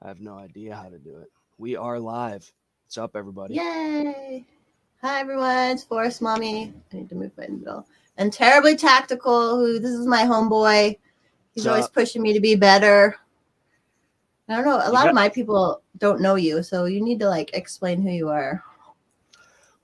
I have no idea how to do it. We are live. What's up, everybody? Yay! Hi everyone, it's Forest Mommy. I need to move my middle. And Terribly Tactical, who this is my homeboy. He's What's always up? pushing me to be better. I don't know, a You lot of got my people don't know you, so you need to like explain who you are.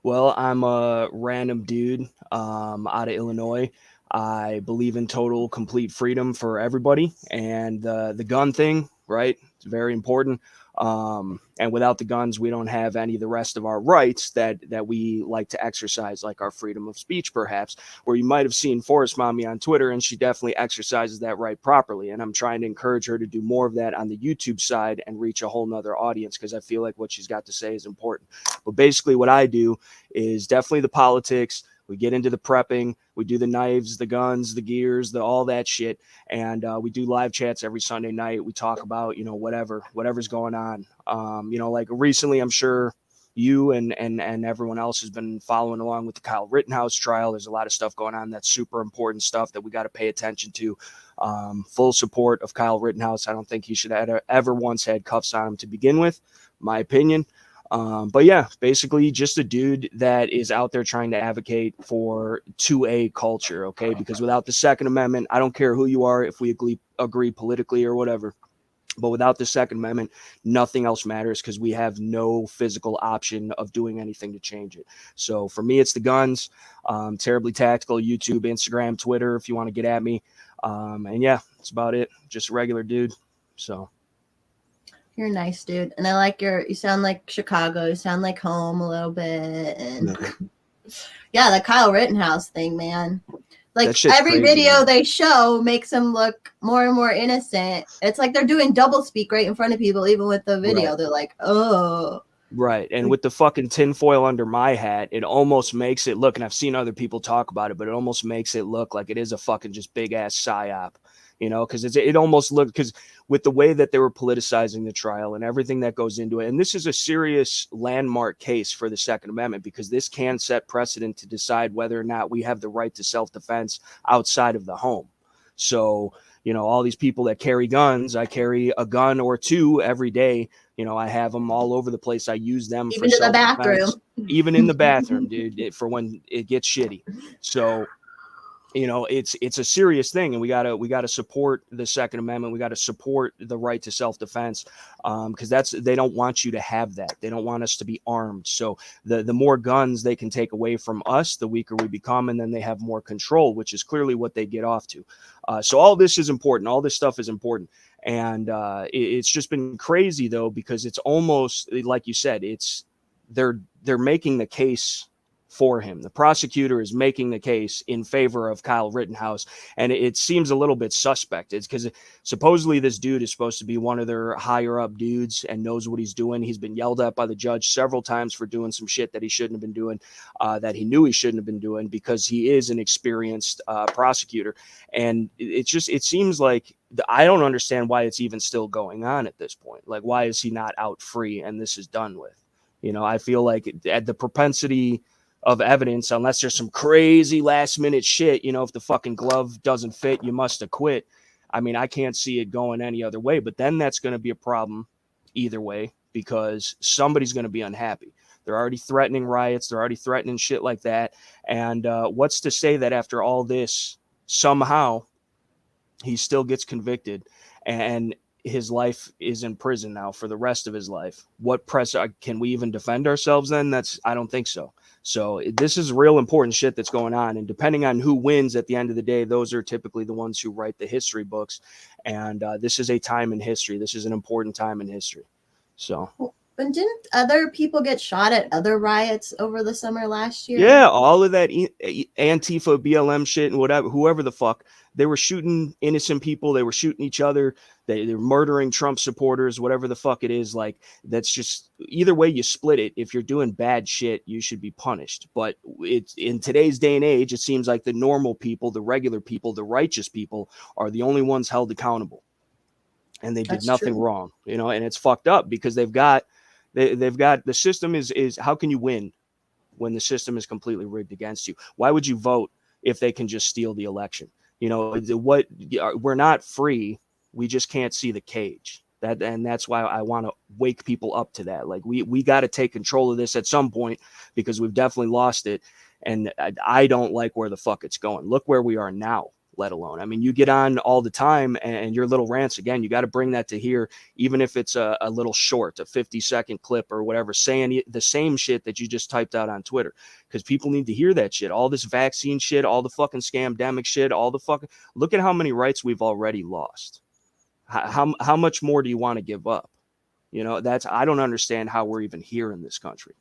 well, I'm a random dude out of Illinois. I believe in total complete freedom for everybody, and the gun thing, right? It's very important. And without the guns, we don't have any of the rest of our rights that we like to exercise, like our freedom of speech, perhaps. Where you might have seen Forest Mommy on Twitter, and she definitely exercises that right properly. And I'm trying to encourage her to do more of that on the YouTube side and reach a whole nother audience because I feel like what she's got to say is important. But basically, what I do is definitely the politics. We get into the prepping. We do the knives, the guns, the gears, the all that shit, and we do live chats every Sunday night. We talk about whatever's going on. Like recently, I'm sure you and everyone else has been following along with the Kyle Rittenhouse trial. There's a lot of stuff going on that's super important stuff that we got to pay attention to. Full support of Kyle Rittenhouse. I don't think he should have ever once had cuffs on him to begin with, my opinion. But yeah, basically just a dude that is out there trying to advocate for 2A culture, okay? Because without the Second Amendment, I don't care who you are, if we agree politically or whatever, but without the Second Amendment, nothing else matters because we have no physical option of doing anything to change it. So for me, it's the guns, Terribly Tactical, YouTube, Instagram, Twitter, if you want to get at me. And yeah, that's about it. Just a regular dude. So. You're a nice dude. And I like you sound like Chicago, you sound like home a little bit. And yeah, the Kyle Rittenhouse thing, man. That Like shit's every crazy, video man. they show makes him look more and more innocent. It's like they're doing double speak right in front of people, even with the Right. video. They're like, oh. Right. And Like, with the fucking tinfoil under my hat, it almost makes it look, and I've seen other people talk about it, but it almost makes it look like it is a fucking just big ass psyop, because it almost looked, because with the way that they were politicizing the trial and everything that goes into it. And this is a serious landmark case for the Second Amendment because this can set precedent to decide whether or not we have the right to self defense outside of the home. So, all these people that carry guns, I carry a gun or two every day. I have them all over the place. I use them for even to the self bathroom. defense, even in the bathroom, dude, for when it gets shitty. So, it's a serious thing, and we gotta support the Second Amendment. We got to support the right to self defense, because they don't want you to have that. They don't want us to be armed. So the more guns they can take away from us, the weaker we become, and then they have more control, which is clearly what they get off to. So all this is important. All this stuff is important. And it's just been crazy though, because it's almost like you said, they're making the case for him. The prosecutor is making the case in favor of Kyle Rittenhouse, and it seems a little bit suspect. It's because supposedly this dude is supposed to be one of their higher up dudes and knows what he's doing. He's been yelled at by the judge several times for doing some shit that he shouldn't have been doing, that he knew he shouldn't have been doing, because he is an experienced prosecutor. And it seems like I don't understand why it's even still going on at this point. Like, why is he not out free and this is done with? I feel like at the propensity of evidence, unless there's some crazy last minute shit, if the fucking glove doesn't fit, you must have quit. I mean, I can't see it going any other way, but then that's going to be a problem either way, because somebody's going to be unhappy. They're already threatening riots. They're already threatening shit like that. And what's to say that after all this, somehow he still gets convicted and his life is in prison now for the rest of his life? What press can we even defend ourselves then? I don't think so. So this is real important shit that's going on. And depending on who wins at the end of the day, those are typically the ones who write the history books. And this is a time in history. This is an important time in history. So. And didn't other people get shot at other riots over the summer last year? Yeah, all of that Antifa, BLM shit and whatever, whoever the fuck, they were shooting innocent people. They were shooting each other. They're murdering Trump supporters, whatever the fuck it is. Like, that's just, either way you split it, if you're doing bad shit, you should be punished. But it's in today's day and age, it seems like the normal people, the regular people, the righteous people are the only ones held accountable. And they did That's nothing true. wrong, and it's fucked up because they've got the system is how can you win when the system is completely rigged against you? Why would you vote if they can just steal the election? What we're not free. We just can't see the cage. And that's why I want to wake people up to that. Like we got to take control of this at some point, because we've definitely lost it. And I don't like where the fuck it's going. Look where we are now, let alone. I mean, you get on all the time and your little rants, again, you got to bring that to here, even if it's a little short, a 50-second clip or whatever, saying the same shit that you just typed out on Twitter, because people need to hear that shit. All this vaccine shit, all the fucking scamdemic shit, all the fucking, look at how many rights we've already lost. How much more do you want to give up? You know, I don't understand how we're even here in this country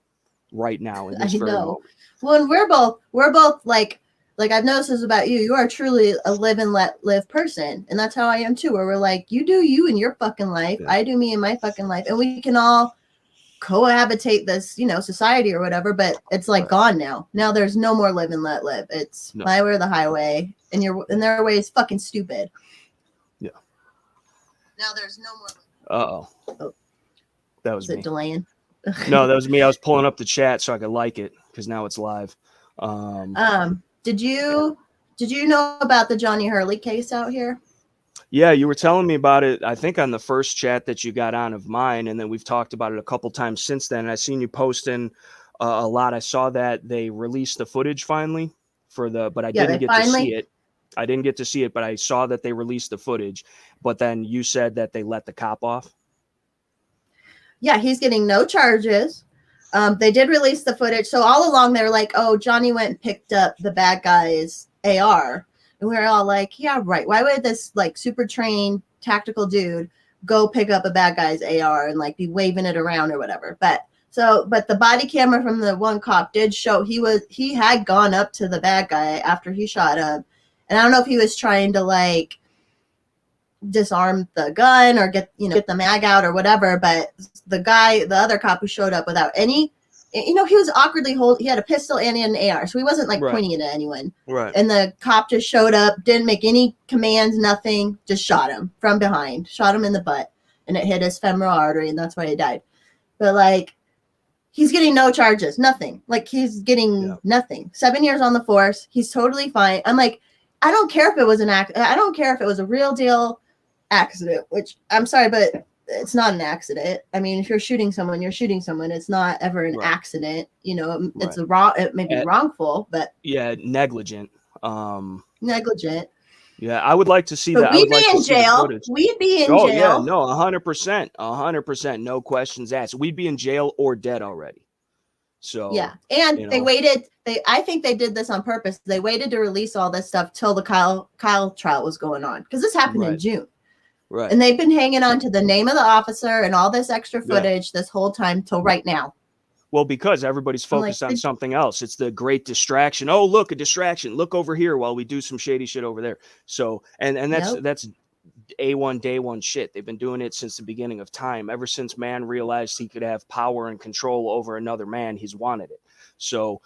right now in this very moment. Well, and we're both like I've noticed this about you. You are truly a live and let live person. And that's how I am too, where we're like, you do you in your fucking life. Yeah. I do me in my fucking life. And we can all cohabitate this, you know, society or whatever, but it's like gone now. Now there's no more live and let live. It's my way or the highway. And their way is fucking stupid. Yeah. Now there's no more. Oh. That was me. It delaying? No, that was me. I was pulling up the chat so I could like it, because now it's live. Did you know about the Johnny Hurley case out here? Yeah, you were telling me about it, I think, on the first chat that you got on of mine, and then we've talked about it a couple times since then. I seen you posting a lot. I saw that they released the footage finally but I didn't get to see it. I didn't get to see it, but I saw that they released the footage. But then you said that they let the cop off. Yeah, he's getting no charges. They did release the footage. So all along they were like, oh, Johnny went and picked up the bad guy's AR. And we were all like, yeah, right. Why would this like super trained tactical dude go pick up a bad guy's AR and like be waving it around or whatever? But the body camera from the one cop did show he had gone up to the bad guy after he shot him. And I don't know if he was trying to like disarm the gun or get the mag out or whatever, but the other cop who showed up without any, he was awkwardly he had a pistol and an AR, so he wasn't like pointing it at anyone. Right. And the cop just showed up, didn't make any commands, nothing, just shot him from behind, shot him in the butt, and it hit his femoral artery, and that's why he died. But like, he's getting no charges, nothing. Like, he's getting nothing. 7 years on the force, he's totally fine. I'm like, I don't care if it was I don't care if it was a real deal accident, which I'm sorry, but it's not an accident. I mean, if you're shooting someone, you're shooting someone. It's not ever an accident. It's it may be wrongful, but negligent. Negligent. Yeah, I would like to see that. We'd be in jail. We'd be in jail. Oh yeah, no, 100%, no questions asked. We'd be in jail or dead already. So yeah, and they waited. I think they did this on purpose. They waited to release all this stuff till the Kyle trial was going on, because this happened in June. Right. And they've been hanging on to the name of the officer and all this extra footage this whole time till right now. Well, because everybody's focused on something else. It's the great distraction. Oh, look, a distraction. Look over here while we do some shady shit over there. So, and that's A1 day one shit. They've been doing it since the beginning of time. Ever since man realized he could have power and control over another man, he's wanted it. So,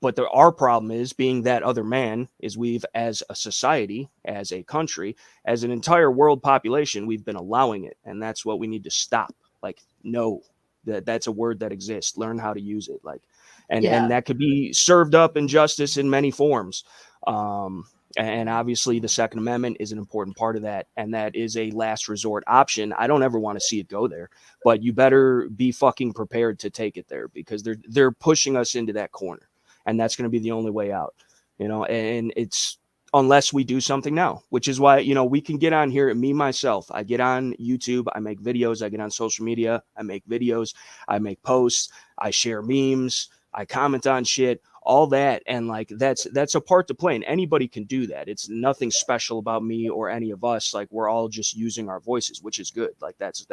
but our problem is, being that other man, is we've, as a society, as a country, as an entire world population, we've been allowing it. And that's what we need to stop. Like, no, that's a word that exists. Learn how to use it. Like, and that could be served up in justice in many forms. And obviously the Second Amendment is an important part of that. And that is a last resort option. I don't ever want to see it go there, but you better be fucking prepared to take it there, because they're pushing us into that corner. And that's going to be the only way out, and it's, unless we do something now, which is why, we can get on here, and me, myself, I get on YouTube, I make videos, I get on social media, I make videos, I make posts, I share memes, I comment on shit, all that. And like, that's a part to play, and anybody can do that. It's nothing special about me or any of us. Like, we're all just using our voices, which is good. Like, that's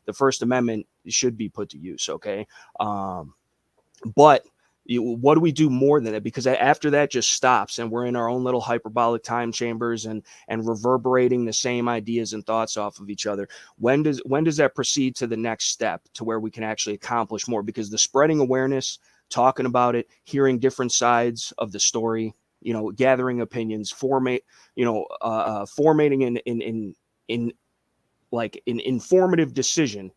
the First Amendment should be put to use. Okay. But what do we do more than that? Because after that just stops, and we're in our own little hyperbolic time chambers and reverberating the same ideas and thoughts off of each other. When does that proceed to the next step, to where we can actually accomplish more? Because the spreading awareness, talking about it, hearing different sides of the story, gathering opinions, formating in like an informative decision,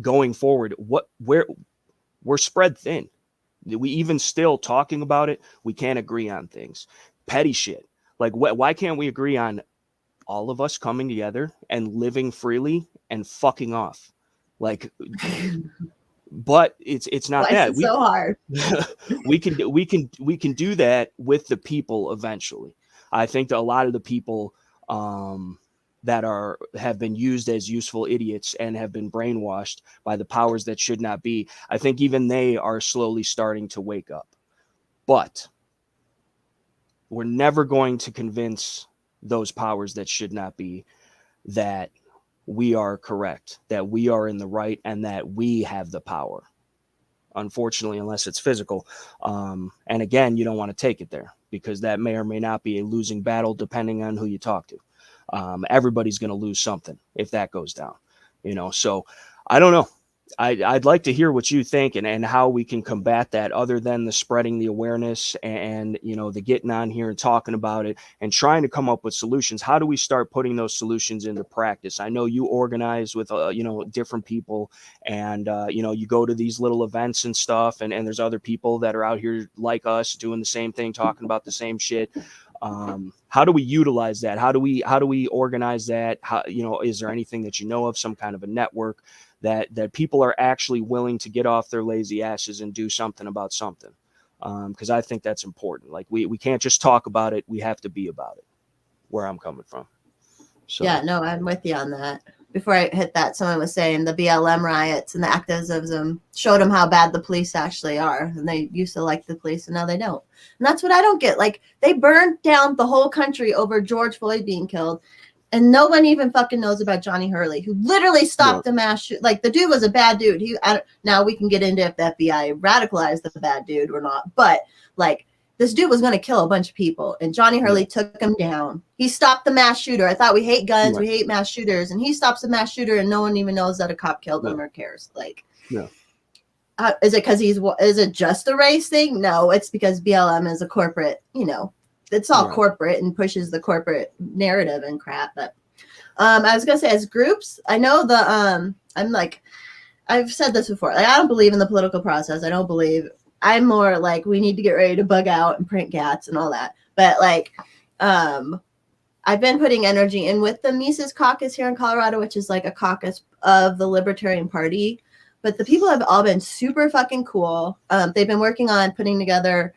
going forward. We're spread thin. We even still talking about it, we can't agree on things. Petty shit. Like, why can't we agree on all of us coming together and living freely and fucking off. Like, but it's not Why is that it so hard? we can do that with the people eventually. I think that a lot of the people that have been used as useful idiots and have been brainwashed by the powers that should not be, I think even they are slowly starting to wake up. But we're never going to convince those powers that should not be that we are correct, that we are in the right, and that we have the power. Unfortunately, unless it's physical. And again, you don't want to take it there, because that may or may not be a losing battle depending on who you talk to. Everybody's going to lose something if that goes down, so I don't know. I'd like to hear what you think and how we can combat that, other than the spreading the awareness and the getting on here and talking about it and trying to come up with solutions. How do we start putting those solutions into practice? I know you organize with different people, and you go to these little events and stuff, and there's other people that are out here like us doing the same thing, talking about the same shit. How do we utilize that? How do we organize that? How, is there anything that of, some kind of a network that people are actually willing to get off their lazy asses and do something about something? Because I think that's important. Like, we can't just talk about it. We have to be about it, where I'm coming from. So yeah, no, I'm with you on that. Before I hit that, someone was saying the BLM riots and the activism showed them how bad the police actually are. And they used to like the police, and now they don't. And that's what I don't get. Like, they burned down the whole country over George Floyd being killed. And no one even fucking knows about Johnny Hurley, who literally stopped the mass shoot. Like, the dude was a bad dude. Now we can get into if the FBI radicalized the bad dude or not. But, like, this dude was going to kill a bunch of people, and Johnny Hurley took him down. He stopped the mass shooter. I thought we hate guns, we hate mass shooters, and he stops the mass shooter, and no one even knows that a cop killed him or cares. Like, is it because is it just a race thing? No, it's because BLM is a corporate, it's all corporate and pushes the corporate narrative and crap. But I was gonna say, as groups, I know I'm like, I've said this before. Like, I don't believe in the political process. I'm more like, we need to get ready to bug out and print GATs and all that. But like, I've been putting energy in with the Mises Caucus here in Colorado, which is like a caucus of the Libertarian Party. But the people have all been super fucking cool. They've been working on putting together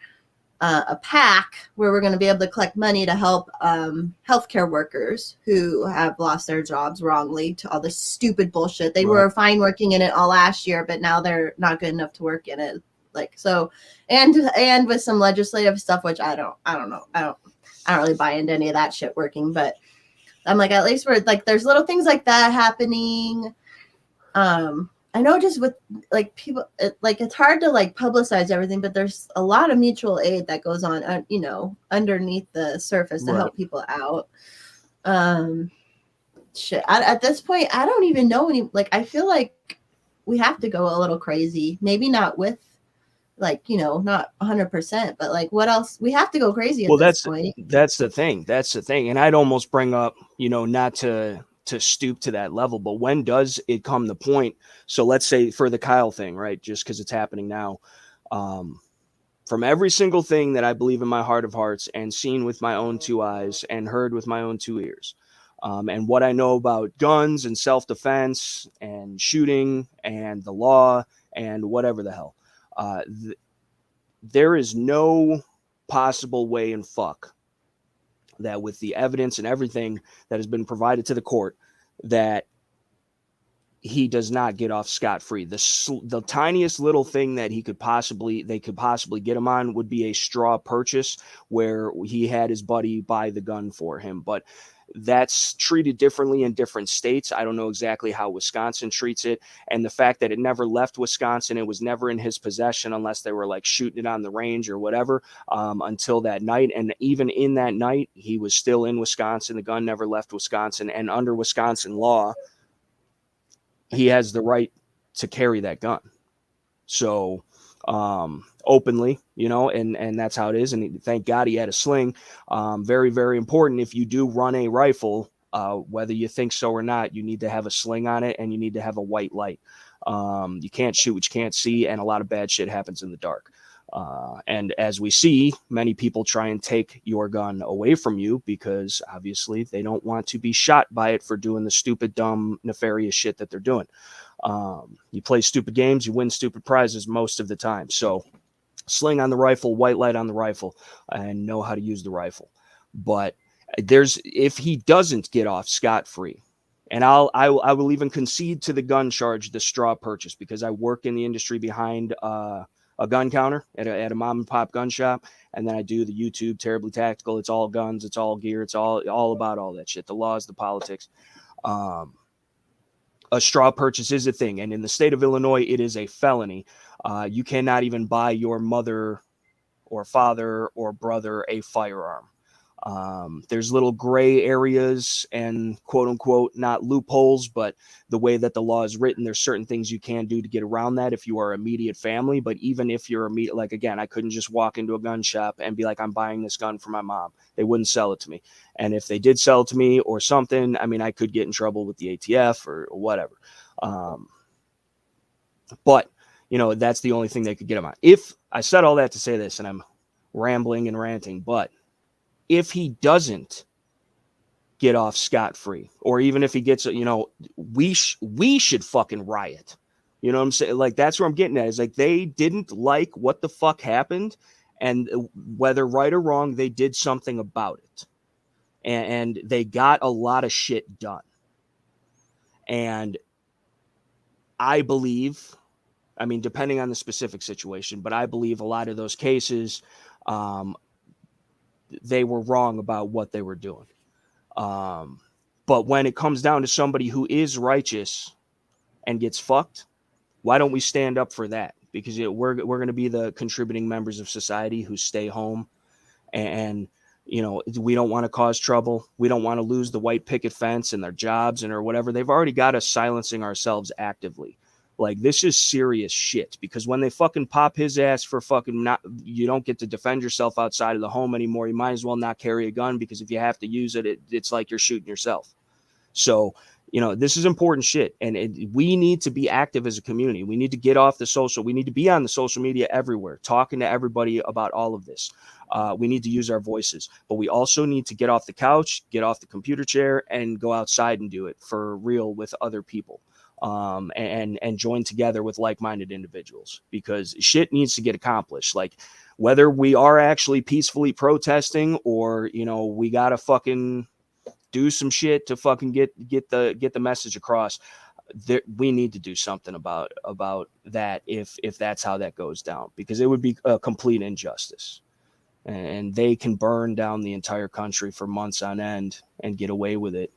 a PAC where we're going to be able to collect money to help healthcare workers who have lost their jobs wrongly to all this stupid bullshit. They were fine working in it all last year, but now they're not good enough to work in it. Like, so, and with some legislative stuff, which I don't know. I don't really buy into any of that shit working, but I'm like, at least we're like, there's little things like that happening. I know just with like people, it's hard to like publicize everything, but there's a lot of mutual aid that goes on, underneath the surface to help people out. Shit. At this point, I don't even know I feel like we have to go a little crazy. Maybe not with not 100%, but like, what else? We have to go crazy at this point. That's the thing. And I'd almost bring up, not to stoop to that level, but when does it come the point? So let's say for the Kyle thing, right? Just because it's happening now, from every single thing that I believe in my heart of hearts and seen with my own two eyes and heard with my own two ears, and what I know about guns and self-defense and shooting and the law and whatever the hell, there is no possible way in fuck that, with the evidence and everything that has been provided to the court, that he does not get off scot-free. The tiniest little thing that they could possibly get him on would be a straw purchase where he had his buddy buy the gun for him. But that's treated differently in different states. I don't know exactly how Wisconsin treats it. And the fact that it never left Wisconsin, it was never in his possession unless they were like shooting it on the range or whatever, until that night. And even in that night, he was still in Wisconsin. The gun never left Wisconsin. And under Wisconsin law, he has the right to carry that gun. So openly, and that's how it is. And thank God he had a sling. Very, very important. If you do run a rifle, whether you think so or not, you need to have a sling on it and you need to have a white light. You can't shoot what you can't see, and a lot of bad shit happens in the dark. And as we see, many people try and take your gun away from you because obviously they don't want to be shot by it for doing the stupid, dumb, nefarious shit that they're doing. You play stupid games, you win stupid prizes most of the time. So sling on the rifle, white light on the rifle, and know how to use the rifle. But if he doesn't get off scot-free, and I will even concede to the gun charge, the straw purchase, because I work in the industry behind a gun counter at a mom and pop gun shop, and then I do the YouTube Terribly Tactical. It's all guns, it's all gear, it's all about all that shit, the laws, the politics. A straw purchase is a thing, and in the state of Illinois, it is a felony. You cannot even buy your mother or father or brother a firearm. There's little gray areas and quote unquote, not loopholes, but the way that the law is written, there's certain things you can do to get around that if you are immediate family. But even if you're immediate, like, again, I couldn't just walk into a gun shop and be like, I'm buying this gun for my mom. They wouldn't sell it to me. And if they did sell it to me or something, I mean, I could get in trouble with the ATF or whatever. But you know, that's the only thing they could get him on. If I said all that to say this, and I'm rambling and ranting, but if he doesn't get off scot-free, or even if he gets, you know, we should fucking riot. You know what I'm saying? Like, that's where I'm getting at. Is like, they didn't like what the fuck happened, and whether right or wrong, they did something about it. And they got a lot of shit done. And I believe, I mean, depending on the specific situation, but I believe a lot of those cases, they were wrong about what they were doing. But when it comes down to somebody who is righteous and gets fucked, why don't we stand up for that? Because we're going to be the contributing members of society who stay home, and you know, we don't want to cause trouble. We don't want to lose the white picket fence and their jobs or whatever. They've already got us silencing ourselves actively. Like, this is serious shit, because when they fucking pop his ass for fucking not, you don't get to defend yourself outside of the home anymore. You might as well not carry a gun, because if you have to use it, it's like you're shooting yourself. So, you know, this is important shit. And we need to be active as a community. We need to get off the social. We need to be on the social media everywhere, talking to everybody about all of this. We need to use our voices, but we also need to get off the couch, get off the computer chair, and go outside and do it for real with other people. And join together with like-minded individuals, because shit needs to get accomplished. Like, whether we are actually peacefully protesting, or, you know, we gotta fucking do some shit to fucking get the message across, we need to do something about that if that's how that goes down, because it would be a complete injustice. And they can burn down the entire country for months on end and get away with it.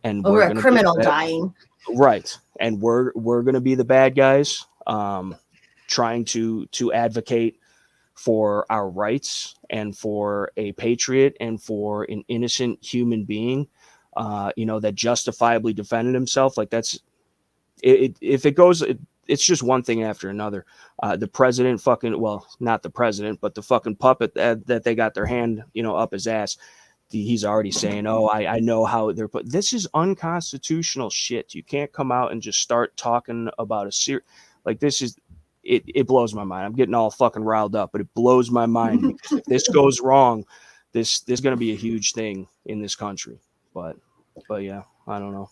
And over a criminal dying. Right. And we're going to be the bad guys, trying to advocate for our rights and for a patriot and for an innocent human being, you know, that justifiably defended himself. Like, that's it. If it goes, it's just one thing after another. The president well, not the president, but the fucking puppet that they got their hand, you know, up his ass. He's already saying, oh, I know how they're put. This is unconstitutional shit. You can't come out and just start talking about like, this is, it blows my mind. I'm getting all fucking riled up, but it blows my mind, because if this goes wrong, this is going to be a huge thing in this country. But yeah, I don't know.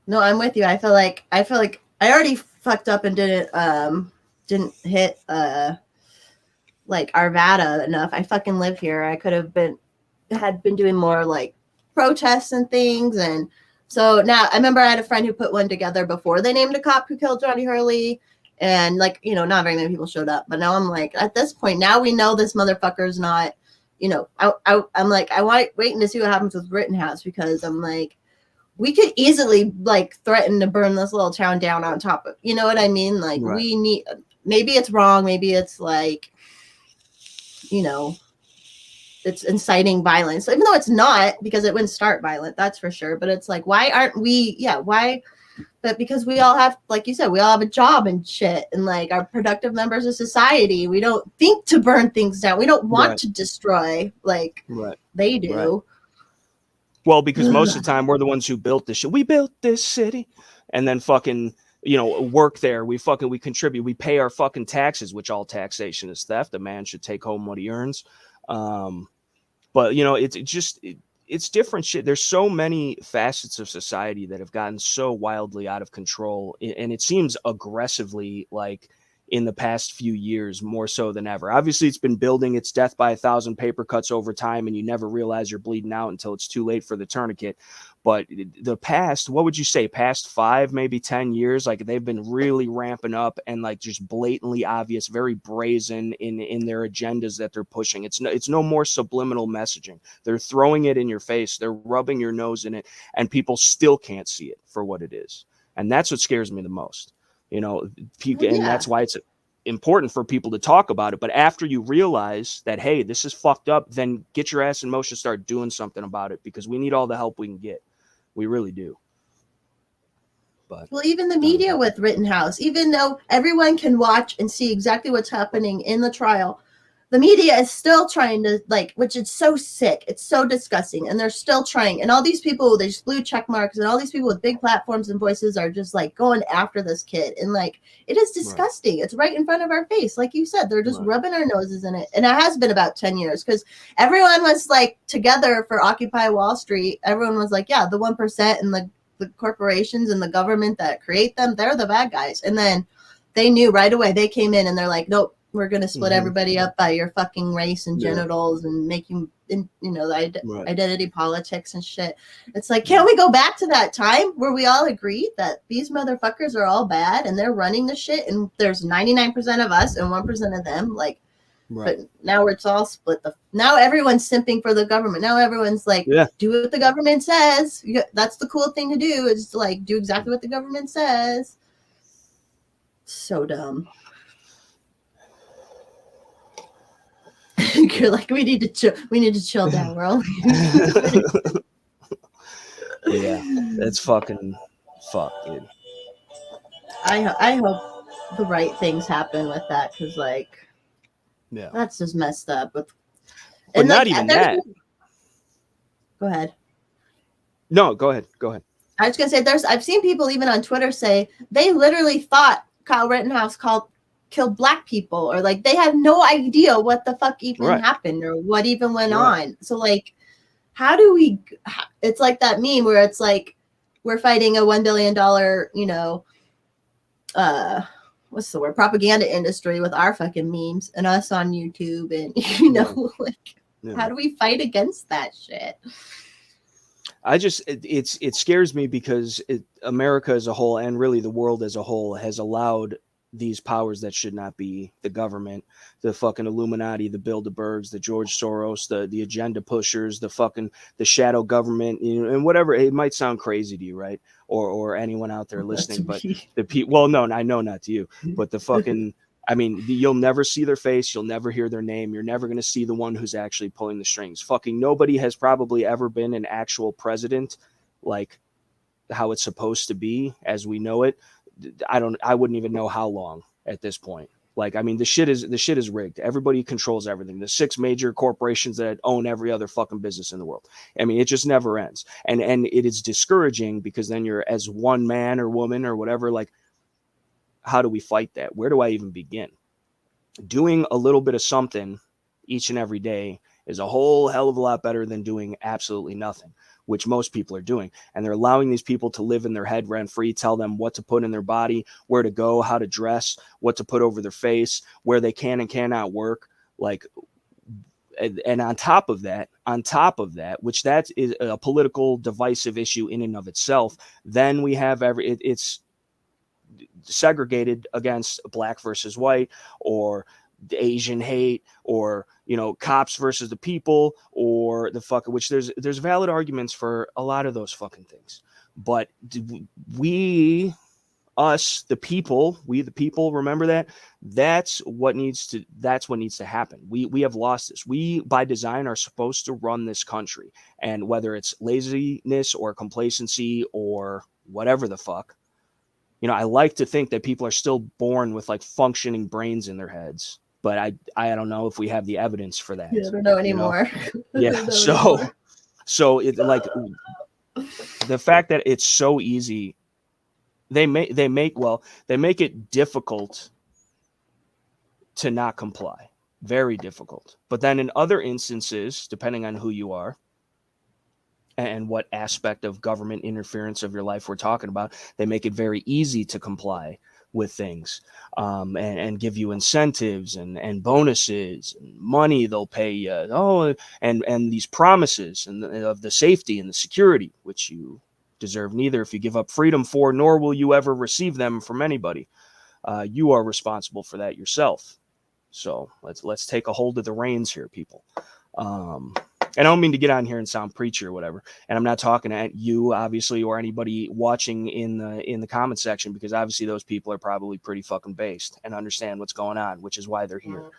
No, I'm with you. I feel like I already fucked up and didn't hit like Arvada enough. I fucking live here. I could have had been doing more like protests and things. And so now I remember I had a friend who put one together before they named a cop who killed Johnny Hurley, and like, you know, not very many people showed up. But now I'm like, at this point, now we know this motherfucker's not, you know, I'm like, I want waiting to see what happens with Rittenhouse, because I'm like, we could easily like threaten to burn this little town down on top of, you know what I mean? Like, right. We need, maybe it's wrong. Maybe it's like, you know, it's inciting violence, even though it's not, because it wouldn't start violent, that's for sure. But it's like, why aren't we? Yeah, why? But because we all have, like you said, we all have a job and shit, and like, our productive members of society. We don't think to burn things down. We don't want to destroy like they do. Right. Well, because most of the time we're the ones who built this shit. We built this city, and then fucking work there. We contribute. We pay our fucking taxes, which all taxation is theft. A man should take home what he earns. But it's different shit. There's so many facets of society that have gotten so wildly out of control, and it seems aggressively, like in the past few years, more so than ever. Obviously, it's been building its death by 1,000 paper cuts over time, and you never realize you're bleeding out until it's too late for the tourniquet. But the past, what would you say, past 5, maybe 10 years, like they've been really ramping up and like just blatantly obvious, very brazen in their agendas that they're pushing. It's no more subliminal messaging. They're throwing it in your face. They're rubbing your nose in it, and people still can't see it for what it is. And that's what scares me the most. People, and that's why it's important for people to talk about it. But after you realize that, hey, this is fucked up, then get your ass in motion, start doing something about it, because we need all the help we can get. We really do. But even the media with Rittenhouse, even though everyone can watch and see exactly what's happening in the trial, the media is still trying to, which is so sick. It's so disgusting. And they're still trying. And all these people with these blue check marks and all these people with big platforms and voices are just going after this kid. And it is disgusting. Right. It's right in front of our face. Like you said, they're just rubbing our noses in it. And it has been about 10 years because everyone was together for Occupy Wall Street. Everyone was yeah, the 1% and the corporations and the government that create them, they're the bad guys. And then they knew right away. They came in and they're like, nope. We're going to split everybody up by your fucking race and genitals and make you, identity politics and shit. It's can't we go back to that time where we all agreed that these motherfuckers are all bad and they're running the shit and there's 99% of us and 1% of them? But now it's all split. Now everyone's simping for the government. Now everyone's do what the government says. That's the cool thing to do is do exactly what the government says. So dumb. You're we need to chill down, bro. Yeah, that's fucking fuck, dude. I hope the right things happen with that because that's just messed up. But not even that. Go ahead. No, go ahead. I was gonna say I've seen people even on Twitter say they literally thought Kyle Rittenhouse killed black people, or they had no idea what the fuck even happened or what even went on. So how do we, it's that meme where it's we're fighting a $1 billion, what's the word, propaganda industry with our fucking memes and us on YouTube. And how do we fight against that shit? It scares me because America as a whole and really the world as a whole has allowed these powers that should not be the government, the fucking Illuminati, the Bilderbergs, the George Soros, the agenda pushers, the shadow government, and whatever. It might sound crazy to you, right? Or anyone out there listening, but the people, well, no, I know not to you, but the fucking, you'll never see their face. You'll never hear their name. You're never going to see the one who's actually pulling the strings. Fucking nobody has probably ever been an actual president, how it's supposed to be as we know it. I wouldn't even know how long at this point. The shit is rigged. Everybody controls everything. The 6 major corporations that own every other fucking business in the world. It just never ends. And it is discouraging because then you're as one man or woman or whatever, how do we fight that? Where do I even begin? Doing a little bit of something each and every day is a whole hell of a lot better than doing absolutely nothing, which most people are doing. And they're allowing these people to live in their head rent free, tell them what to put in their body, where to go, how to dress, what to put over their face, where they can and cannot work. And on top of that, which that is a political divisive issue in and of itself, then we have it's segregated against black versus white, or the Asian hate, or cops versus the people, or the fucking, which there's valid arguments for a lot of those fucking things. But we the people, remember that's what needs to happen. We have lost this. We by design are supposed to run this country, and whether it's laziness or complacency or whatever the fuck, I like to think that people are still born with functioning brains in their heads. But I don't know if we have the evidence for that. Yeah, I don't know anymore. Yeah. So it the fact that it's so easy they make it difficult to not comply, very difficult. But then in other instances, depending on who you are and what aspect of government interference of your life we're talking about, they make it very easy to comply with things, and give you incentives and bonuses and money they'll pay you, and these promises and of the safety and the security, which you deserve neither if you give up freedom for, nor will you ever receive them from anybody. You are responsible for that yourself. So let's take a hold of the reins here, people. And I don't mean to get on here and sound preachy or whatever. And I'm not talking at you, obviously, or anybody watching in the comment section, because obviously those people are probably pretty fucking based and understand what's going on, which is why they're here.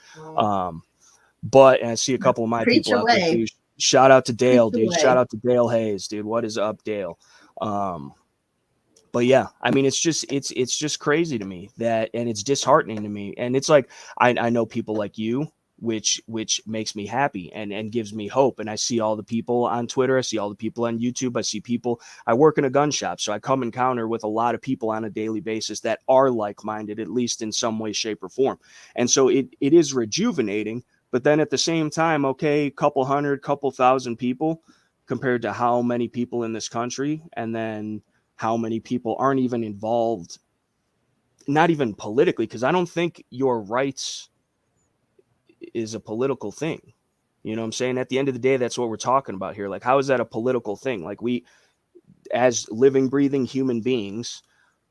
But I see a couple of my people out there too. Shout out to Dale, dude. Shout out to Dale Hayes, dude. What is up, Dale? But yeah, I mean, it's just crazy to me and it's disheartening to me. And it's like, I know people like you, which makes me happy and gives me hope. And I see all the people on Twitter. I see all the people on YouTube. I see people. I work in a gun shop, so I come encounter with a lot of people on a daily basis that are like-minded, at least in some way, shape, or form. And so it is rejuvenating. But then at the same time, okay, couple hundred, couple thousand people compared to how many people in this country, and then how many people aren't even involved, not even politically, because I don't think your rights is a political thing. You know what I'm saying? At the end of the day, that's what we're talking about here. Like, how is that a political thing? Like, we, as living, breathing human beings,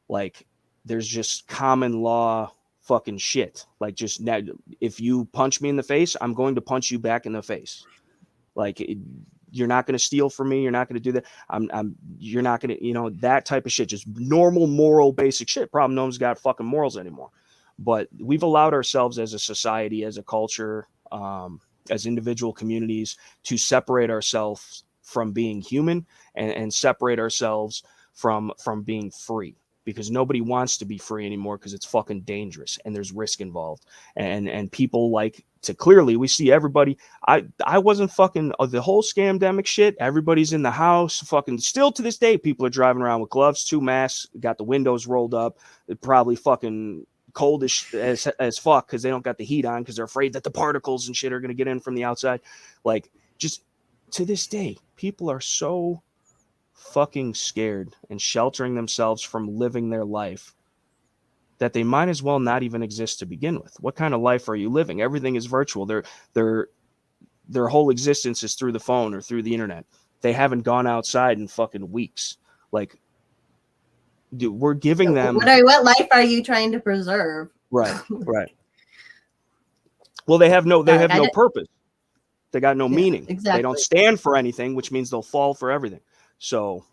like, there's just common law fucking shit. Like, just now, if you punch me in the face, I'm going to punch you back in the face. Like, you're not going to steal from me. You're not going to do that. You're not going to, that type of shit, just normal, moral, basic shit. Problem, no one's got fucking morals anymore. But we've allowed ourselves as a society, as a culture, as individual communities, to separate ourselves from being human and separate ourselves from being free, because nobody wants to be free anymore, because it's fucking dangerous and there's risk involved. And people like to clearly, we see everybody. I wasn't fucking the whole scamdemic shit. Everybody's in the house. Fucking still to this day, people are driving around with gloves, 2 masks, got the windows rolled up. They're probably fucking cold as fuck because they don't got the heat on, because they're afraid that the particles and shit are going to get in from the outside. Like, just to this day, people are so fucking scared and sheltering themselves from living their life that they might as well not even exist to begin with. What kind of life are you living? Everything is virtual. Their whole existence is through the phone or through the internet. They haven't gone outside in fucking weeks. Like, dude, we're giving them. What life are you trying to preserve? Right. Well, they have no purpose. They got no meaning. Exactly. They don't stand for anything, which means they'll fall for everything. So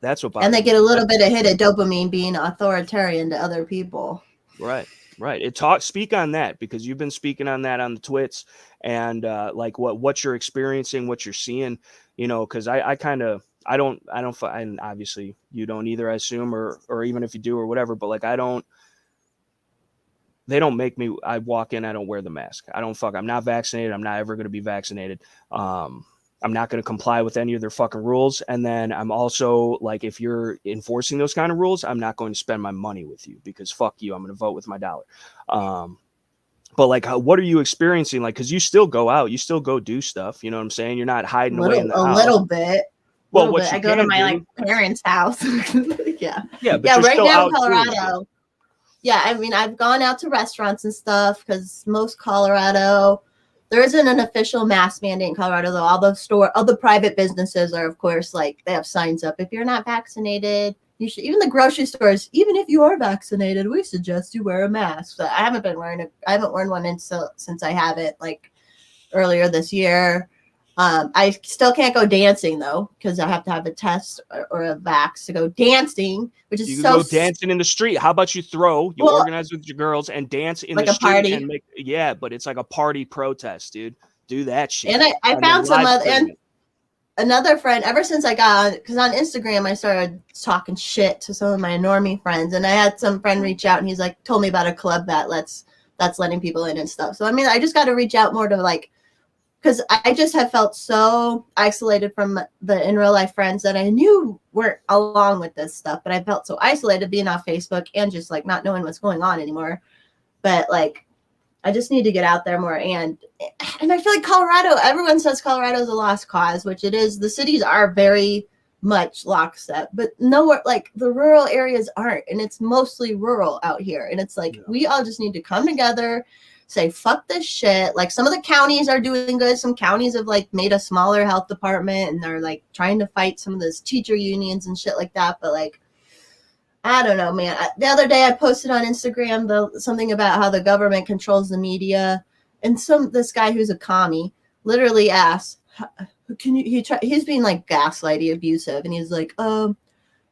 that's what. And they get a little bit of hit of dopamine being authoritarian to other people. Right. Speak on that, because you've been speaking on that on the twits, and like what you're experiencing, what you're seeing, because I don't, and obviously you don't either, I assume, or even if you do or whatever, but like, they don't make me, I walk in, I don't wear the mask. I'm not vaccinated. I'm not ever going to be vaccinated. I'm not going to comply with any of their fucking rules. And then I'm also like, if you're enforcing those kind of rules, I'm not going to spend my money with you, because fuck you. I'm going to vote with my dollar. But like, what are you experiencing? Like, cause you still go out, you still go do stuff. You know what I'm saying? You're not hiding away in the house. A little bit. Well, I go to my parents' house. Yeah. But right now in Colorado. Yeah, I mean, I've gone out to restaurants and stuff, because most Colorado, there isn't an official mask mandate in Colorado, though. All the private businesses are, of course, like, they have signs up. If you're not vaccinated, you should. Even the grocery stores, even if you are vaccinated, we suggest you wear a mask. So I haven't worn one since I have it, like, earlier this year. I still can't go dancing, though, because I have to have a test or a vax to go dancing, which is you can go dancing in the street. How about you organize with your girls and dance in the street party. And but it's like a party protest, dude. Do that shit. And I found another friend, ever since I got on, because on Instagram I started talking shit to some of my normie friends, and I had some friend reach out, and he's like, told me about a club that's letting people in and stuff. So I mean, I just got to reach out more to like because I just have felt so isolated from the in real life friends that I knew weren't along with this stuff, but I felt so isolated being off Facebook and just like not knowing what's going on anymore. But like, I just need to get out there more. And I feel like Colorado, everyone says Colorado is a lost cause, which it is. The cities are very much lockstep, but nowhere, like the rural areas aren't. And it's mostly rural out here. And it's like, we all just need to come together, say, fuck this shit. Like some of the counties are doing good. Some counties have like made a smaller health department and they're like trying to fight some of those teacher unions and shit like that. But like, I don't know, man. The other day I posted on Instagram something about how the government controls the media, and this guy who's a commie literally asked, "Can you?" He's being like gaslighty, abusive, and he's like, you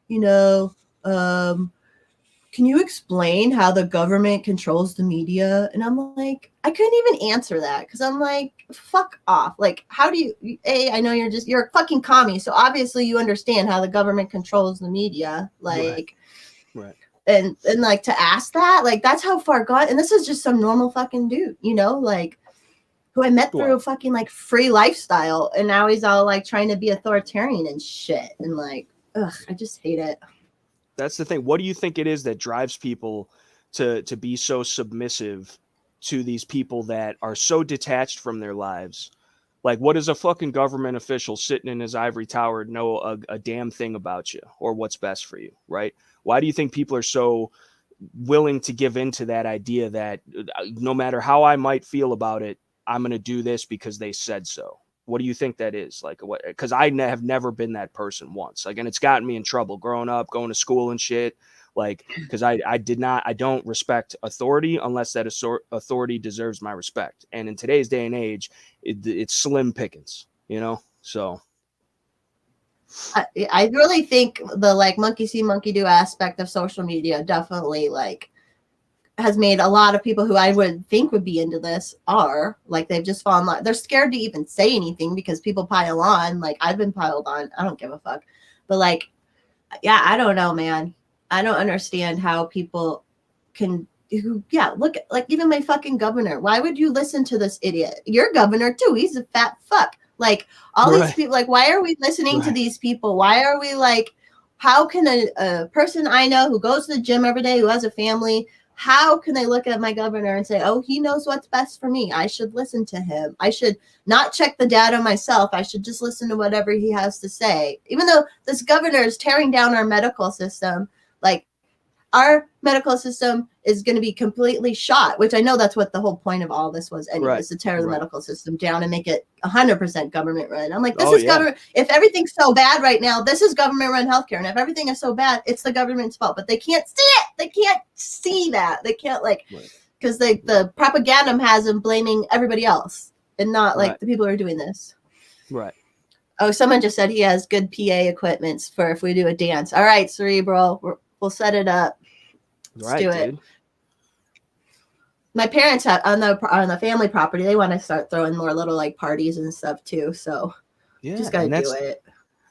know, can you explain how the government controls the media? And I'm like, I couldn't even answer that because I'm like, fuck off. Like, how do you? I know you're a fucking commie, so obviously you understand how the government controls the media, like. Right. And like to ask that, like that's how far gone. And this is just some normal fucking dude, you know, like who I met through a fucking like free lifestyle, and now he's all like trying to be authoritarian and shit. And like, ugh, I just hate it. That's the thing. What do you think it is that drives people to be so submissive to these people that are so detached from their lives? Like, what does a fucking government official sitting in his ivory tower know a damn thing about you or what's best for you, right? Why do you think people are so willing to give into that idea that no matter how I might feel about it, I'm going to do this because they said so? What do you think that is? Like, what? Because I have never been that person once. Like, and it's gotten me in trouble growing up, going to school and shit. Like, because I don't respect authority unless that authority deserves my respect. And in today's day and age, it's slim pickings, you know? So I really think the like monkey see, monkey do aspect of social media definitely like has made a lot of people who I would think would be into this are like, they've just fallen like they're scared to even say anything because people pile on. Like I've been piled on. I don't give a fuck. But like, yeah, I don't know, man. I don't understand how people can look at like even my fucking governor. Why would you listen to this idiot? Your governor too. He's a fat fuck. Like all these people, like, why are we listening to these people? Why are we like, how can a person I know who goes to the gym every day, who has a family, how can they look at my governor and say, oh, he knows what's best for me? I should listen to him. I should not check the data myself. I should just listen to whatever he has to say. Even though this governor is tearing down our medical system, like our medical system is going to be completely shot, which I know that's what the whole point of all this was anyways, to tear the medical system down and make it 100% government run. I'm like, this is government. If everything's so bad right now, this is government run healthcare. And if everything is so bad, it's the government's fault, but they can't see it. They can't see that. They can't like, because the propaganda has them blaming everybody else and not like the people who are doing this. Right. Oh, someone just said he has good PA equipments for if we do a dance. All right, Cerebral, we'll set it up. Let's do it. Dude. My parents have on the family property. They want to start throwing more little like parties and stuff too. So just gotta do it.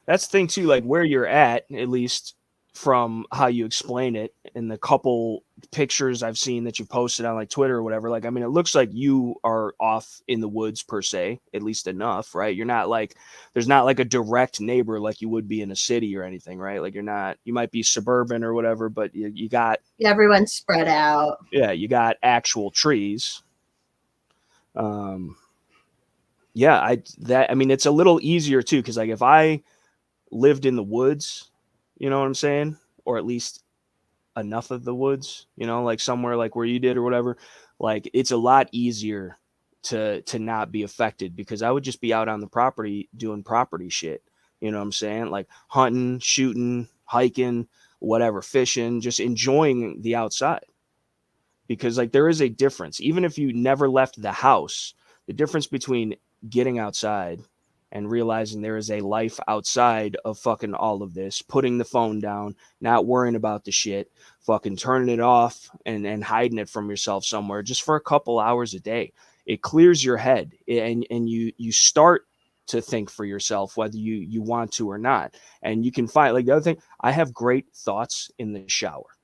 That's the thing too. Like where you're at least from how you explain it and the couple pictures I've seen that you posted on like Twitter or whatever. Like, I mean, it looks like you are off in the woods per se, at least enough, right? You're not like, there's not like a direct neighbor like you would be in a city or anything, right? Like you might be suburban or whatever, but you got everyone's spread out. Yeah, you got actual trees. I mean, it's a little easier too, because like if I lived in the woods, you know what I'm saying? Or at least enough of the woods, you know, like somewhere like where you did or whatever, like it's a lot easier to not be affected because I would just be out on the property doing property shit. You know what I'm saying? Like hunting, shooting, hiking, whatever, fishing, just enjoying the outside. Because like there is a difference, even if you never left the house, the difference between getting outside and realizing there is a life outside of fucking all of this, putting the phone down, not worrying about the shit, fucking turning it off and hiding it from yourself somewhere just for a couple hours a day. It clears your head and you start to think for yourself, whether you want to or not. And you can find, like the other thing, I have great thoughts in the shower.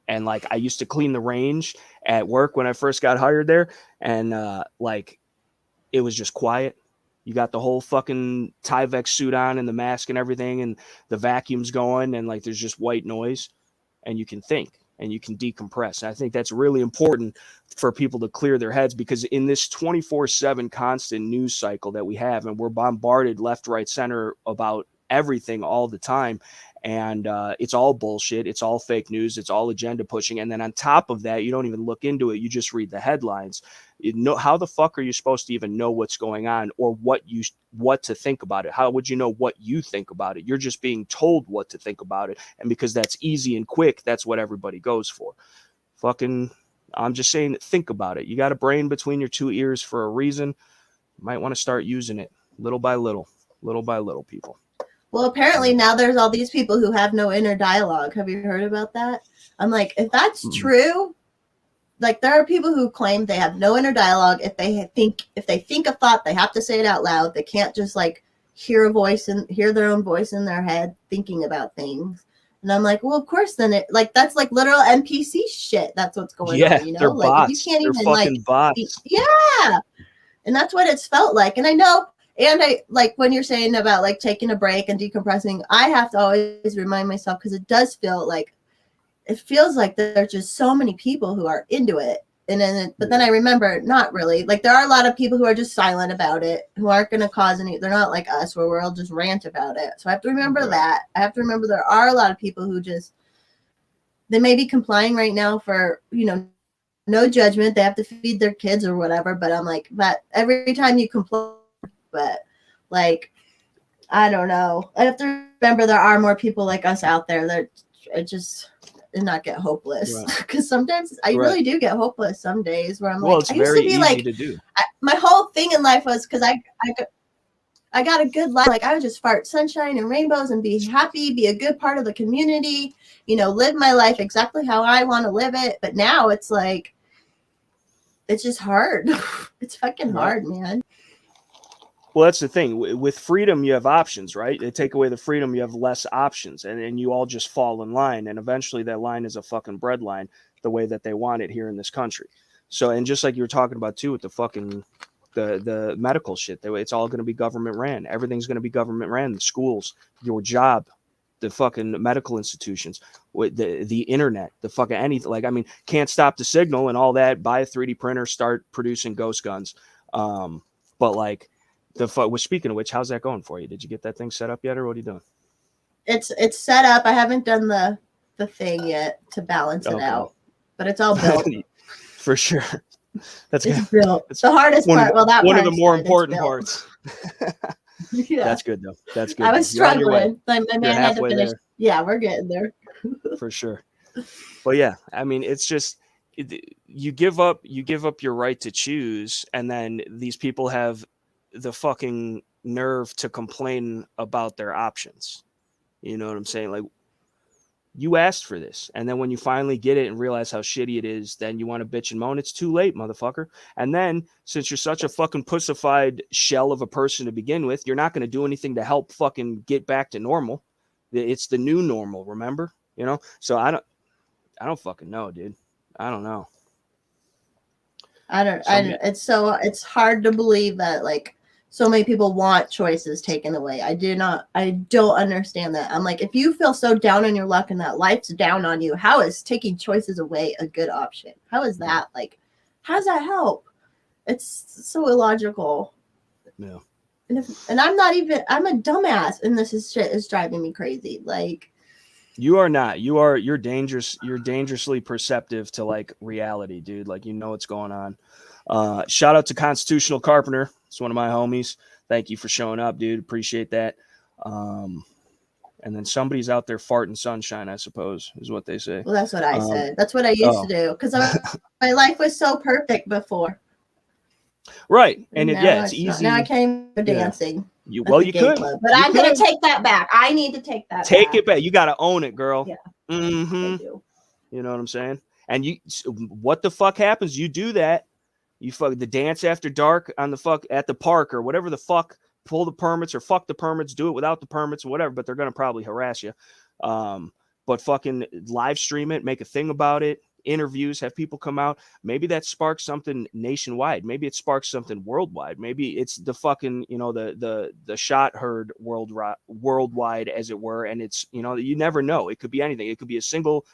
And like, I used to clean the range at work when I first got hired there. And like, it was just quiet. You got the whole fucking Tyvek suit on and the mask and everything, and the vacuum's going, and like there's just white noise, and you can think and you can decompress. And I think that's really important for people to clear their heads, because in this 24/7 constant news cycle that we have, and we're bombarded left, right, center about everything all the time. And it's all bullshit. It's all fake news. It's all agenda pushing. And then on top of that, you don't even look into it. You just read the headlines. You know, how the fuck are you supposed to even know what's going on, or what to think about it? How would you know what you think about it? You're just being told what to think about it. And because that's easy and quick, that's what everybody goes for. Fucking, I'm just saying, think about it. You got a brain between your two ears for a reason. You might want to start using it little by little, people. Well, apparently now there's all these people who have no inner dialogue. Have you heard about that? I'm like, if that's true, like there are people who claim they have no inner dialogue. If they think a thought, they have to say it out loud. They can't just like hear their own voice in their head thinking about things. And I'm like, well, of course, then that's like literal NPC shit. That's what's going on. You know, they're like bots. You can't they're even fucking bots. Yeah, and that's what it's felt like. And I know. And I like when you're saying about like taking a break and decompressing, I have to always remind myself, because it feels like there's just so many people who are into it. But then I remember, not really. Like there are a lot of people who are just silent about it, who aren't going to cause any, they're not like us where we'll just rant about it. So I have to remember that. I have to remember there are a lot of people who just, they may be complying right now for, no judgment. They have to feed their kids or whatever. But I'm like, but every time you comply, but like, I don't know. I have to remember there are more people like us out there that just did not get hopeless. Because sometimes I really do get hopeless some days where I'm like, it's very easy to do. My whole thing in life was because I got a good life. Like I would just fart sunshine and rainbows and be happy, be a good part of the community, live my life exactly how I want to live it. But now it's like, it's just hard. It's fucking hard, man. Well, that's the thing. With freedom, you have options, right? They take away the freedom, you have less options, and you all just fall in line. And eventually that line is a fucking bread line, the way that they want it here in this country. So, and just like you were talking about too, with the fucking, the medical shit, it's all going to be government ran. Everything's going to be government ran. The schools, your job, the fucking medical institutions, the internet, the fucking anything. Like, I mean, can't stop the signal and all that. Buy a 3D printer, start producing ghost guns. But like, speaking of which, how's that going for you? Did you get that thing set up yet, or what are you doing? It's set up. I haven't done the thing yet to balance it out, but it's all built. For sure. It's built. It's the hardest part. Well, that one of the more important parts. Yeah. That's good though. That's good. I was struggling. My man had to finish. There. Yeah, we're getting there. For sure. But yeah, I mean, it's just you give up your right to choose, and then these people have the fucking nerve to complain about their options. You know what I'm saying? Like, you asked for this, and then when you finally get it and realize how shitty it is, then you want to bitch and moan. It's too late, motherfucker. And then, since you're such a fucking pussified shell of a person to begin with, you're not going to do anything to help fucking get back to normal. It's the new normal, remember? So I don't fucking know, dude. I don't know. It's hard to believe that like so many people want choices taken away. I don't understand that. I'm like, if you feel so down on your luck and that life's down on you, how is taking choices away a good option? How is that? Like, how does that help? It's so illogical. Yeah. And I'm a dumbass, and this shit is driving me crazy. Like, you are not. You're dangerous. You're dangerously perceptive to like reality, dude. Like, what's going on. Shout out to Constitutional Carpenter. It's one of my homies. Thank you for showing up, dude. Appreciate that. And then somebody's out there farting sunshine, I suppose, is what they say. Well, that's what I said. That's what I used to do, because my life was so perfect before. Right. And it's easy. Now I can't go dancing. You could. But I'm going to take that back. I need to take that back. Take it back. You got to own it, girl. Yeah. Mm-hmm. You know what I'm saying? And what the fuck happens? You do that. You fuck the dance after dark on at the park or whatever the fuck, pull the permits or fuck the permits, do it without the permits or whatever, but they're going to probably harass you. But fucking live stream it, make a thing about it, interviews, have people come out. Maybe that sparks something nationwide. Maybe it sparks something worldwide. Maybe it's the fucking, you know, the shot heard worldwide, as it were. And it's, you know, you never know. It could be anything. It could be a single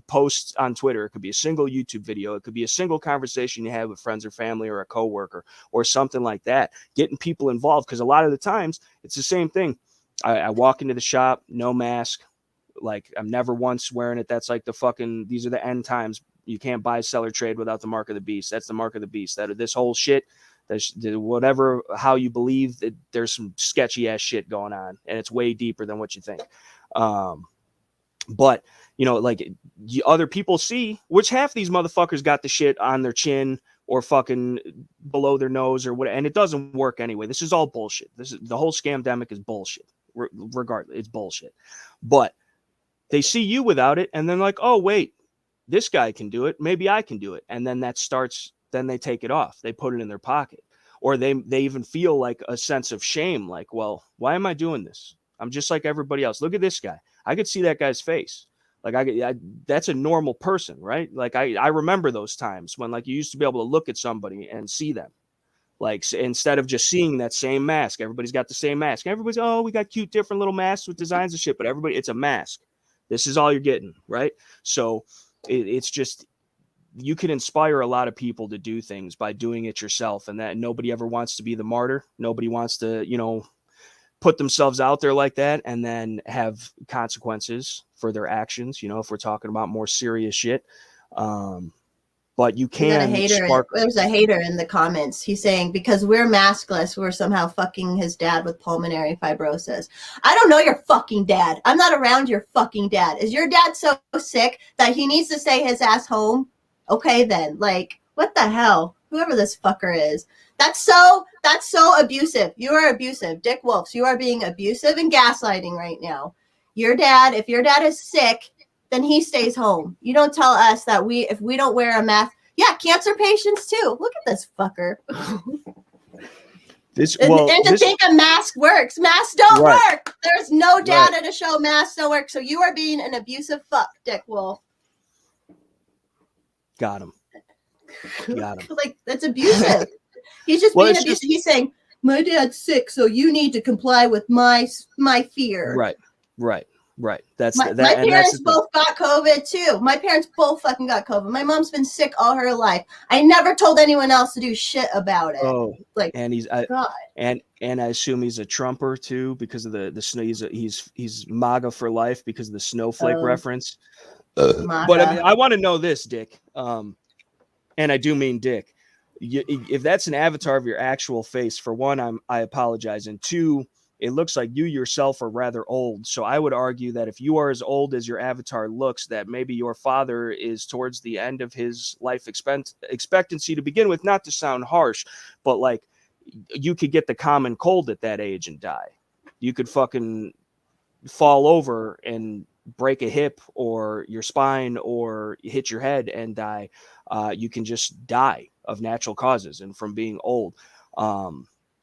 post on Twitter. It could be a single YouTube video. It could be a single conversation you have with friends or family or a coworker or something like that. Getting people involved, because a lot of the times it's the same thing. I walk into the shop, no mask. Like, I'm never once wearing it. That's like the fucking, these are the end times. You can't buy, sell, or trade without the mark of the beast. That's the mark of the beast. That this whole shit, whatever, how you believe, that there's some sketchy ass shit going on, and it's way deeper than what you think. But you know, like, other people see, which half these motherfuckers got the shit on their chin or fucking below their nose or what, and it doesn't work anyway. This is all bullshit. This is, the whole scamdemic is bullshit. Regardless, it's bullshit. But they see you without it, and then like, oh wait, this guy can do it, maybe I can do it, and then that starts. Then they take it off. They put it in their pocket, or they even feel like a sense of shame, like, well, why am I doing this? I'm just like everybody else. Look at this guy. I could see that guy's face. Like, I that's a normal person, right? Like, I remember those times when, like, you used to be able to look at somebody and see them. Like, instead of just seeing that same mask, everybody's got the same mask. Everybody's, oh, we got cute different little masks with designs and shit, but everybody, it's a mask. This is all you're getting, right? So it's just, you can inspire a lot of people to do things by doing it yourself, and that nobody ever wants to be the martyr. Nobody wants to, you know, put themselves out there like that and then have consequences for their actions. You know, if we're talking about more serious shit. But you can there's a hater in the comments. He's saying, because we're maskless, we're somehow fucking his dad with pulmonary fibrosis. I don't know your fucking dad. I'm not around your fucking dad. Is your dad so sick that he needs to stay his ass home? Okay, then. Like, what the hell? Whoever this fucker is. That's so abusive. You are abusive. Dick Wolfs, you are being abusive and gaslighting right now. Your dad, if your dad is sick, then he stays home. You don't tell us that if we don't wear a mask. Yeah, cancer patients too. Look at this fucker. To think a mask works. Masks don't work. There's no data to show masks don't work. So you are being an abusive fuck, Dick Wolf. Got him. Like, that's abusive. He's just being abusive. He's saying, my dad's sick, so you need to comply with my fear. Right. That's my parents both got COVID too. My parents both fucking got COVID. My mom's been sick all her life. I never told anyone else to do shit about it. Oh, like, and he's God. And I assume he's a Trumper too, because of the snow. He's MAGA for life because of the snowflake reference. But I mean, I want to know this, Dick. And I do mean Dick. If that's an avatar of your actual face, for one, I apologize, and two, it looks like you yourself are rather old. So I would argue that if you are as old as your avatar looks, that maybe your father is towards the end of his life expectancy to begin with. Not to sound harsh, but like, you could get the common cold at that age and die. You could fucking fall over and break a hip or your spine or hit your head and die. You can just die of natural causes and from being old.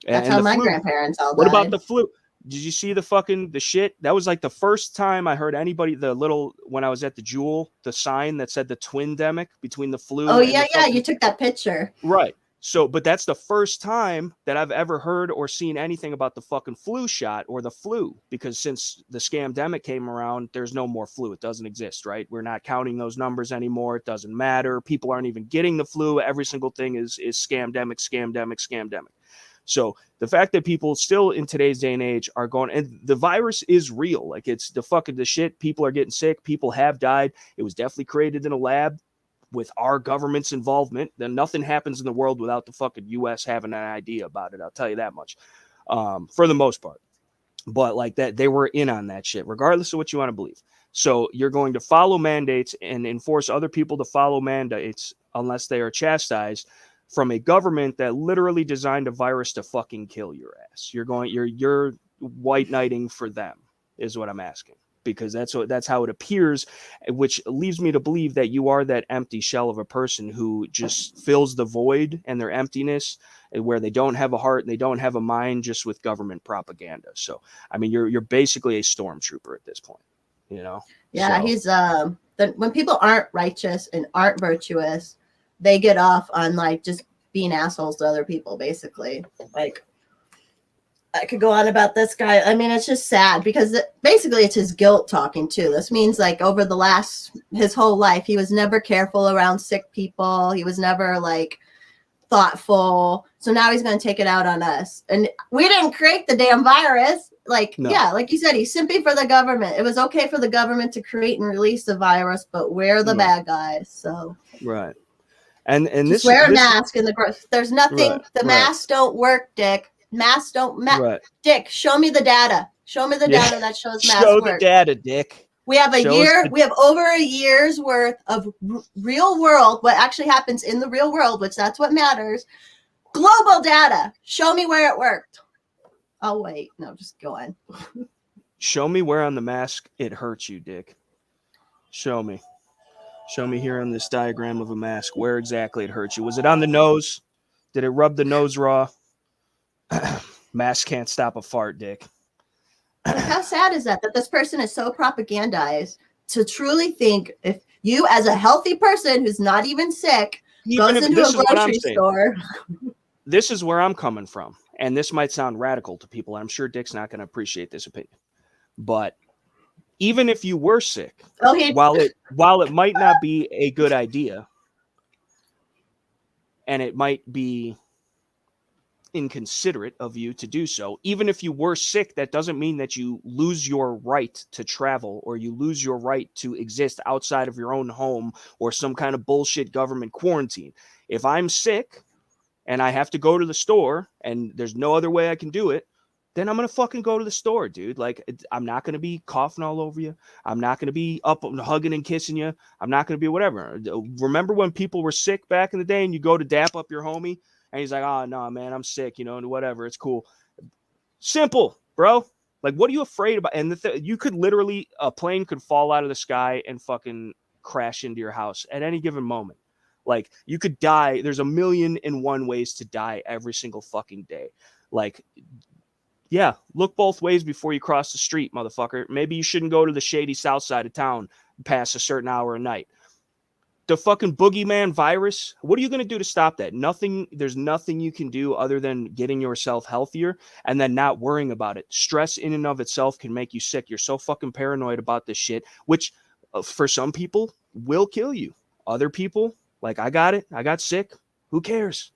That's how my grandparents all died. What about the flu? Did you see the shit? That was like the first time I heard anybody, when I was at the Jewel, the sign that said the twin-demic between the flu. Oh, yeah. You took that picture. Right. So, but that's the first time that I've ever heard or seen anything about the fucking flu shot or the flu, because since the scamdemic came around, there's no more flu. It doesn't exist, right? We're not counting those numbers anymore. It doesn't matter. People aren't even getting the flu. Every single thing is scamdemic. So the fact that people still in today's day and age are going, and the virus is real. Like, it's the shit. People are getting sick. People have died. It was definitely created in a lab with our government's involvement. Then nothing happens in the world without the fucking US having an idea about it. I'll tell you that much, for the most part. But like that, they were in on that shit, regardless of what you want to believe. So you're going to follow mandates and enforce other people to follow mandates unless they are chastised from a government that literally designed a virus to fucking kill your ass. You're white knighting for them is what I'm asking, because that's how it appears, which leaves me to believe that you are that empty shell of a person who just fills the void and their emptiness, where they don't have a heart and they don't have a mind, just with government propaganda. So, I mean, you're basically a stormtrooper at this point, you know? Yeah, so. he's when people aren't righteous and aren't virtuous, they get off on like just being assholes to other people, basically. Like, I could go on about this guy. I mean, it's just sad because basically it's his guilt talking too. This means like over his whole life, he was never careful around sick people. He was never like thoughtful. So now he's going to take it out on us. And we didn't create the damn virus. Like, No. yeah, like you said, he's simping for the government. It was okay for the government to create and release the virus, but we're the bad guys. So right. And just this wear a mask in the there's nothing. Right, the masks don't work, Dick. Masks don't right. Dick, show me the data. Show me the data that shows masks Show work. the data, Dick. We have we have over a year's worth of real world, what actually happens in the real world, which that's what matters. Global data. Show me where it worked. Oh, wait. No, just go on. Show me where on the mask it hurts you, Dick. Show me. Show me here on this diagram of a mask where exactly it hurts you. Was it on the nose? Did it rub the nose raw? Mask can't stop a fart, Dick. Like, how sad is that this person is so propagandized to truly think if you, as a healthy person who's not even sick, goes into a grocery store. This is where I'm coming from. And this might sound radical to people. I'm sure Dick's not going to appreciate this opinion. But even if you were sick, while it might not be a good idea, and it might be inconsiderate of you to do so, even if you were sick, that doesn't mean that you lose your right to travel or you lose your right to exist outside of your own home or some kind of bullshit government quarantine. If I'm sick and I have to go to the store and there's no other way I can do it, then I'm going to fucking go to the store, dude. Like, I'm not going to be coughing all over you. I'm not going to be up hugging and kissing you. I'm not going to be whatever. Remember when people were sick back in the day and you go to dap up your homie and he's like, oh, no, man, I'm sick, and whatever. It's cool. Simple, bro. Like, what are you afraid about? And you could literally, a plane could fall out of the sky and fucking crash into your house at any given moment. Like, you could die. There's 1,000,001 ways to die every single fucking day. Like, yeah, look both ways before you cross the street, motherfucker. Maybe you shouldn't go to the shady south side of town past a certain hour of night. The fucking boogeyman virus, what are you going to do to stop that? Nothing. There's nothing you can do other than getting yourself healthier and then not worrying about it. Stress in and of itself can make you sick. You're so fucking paranoid about this shit, which for some people will kill you. Other people, like I got it. I got sick. Who cares?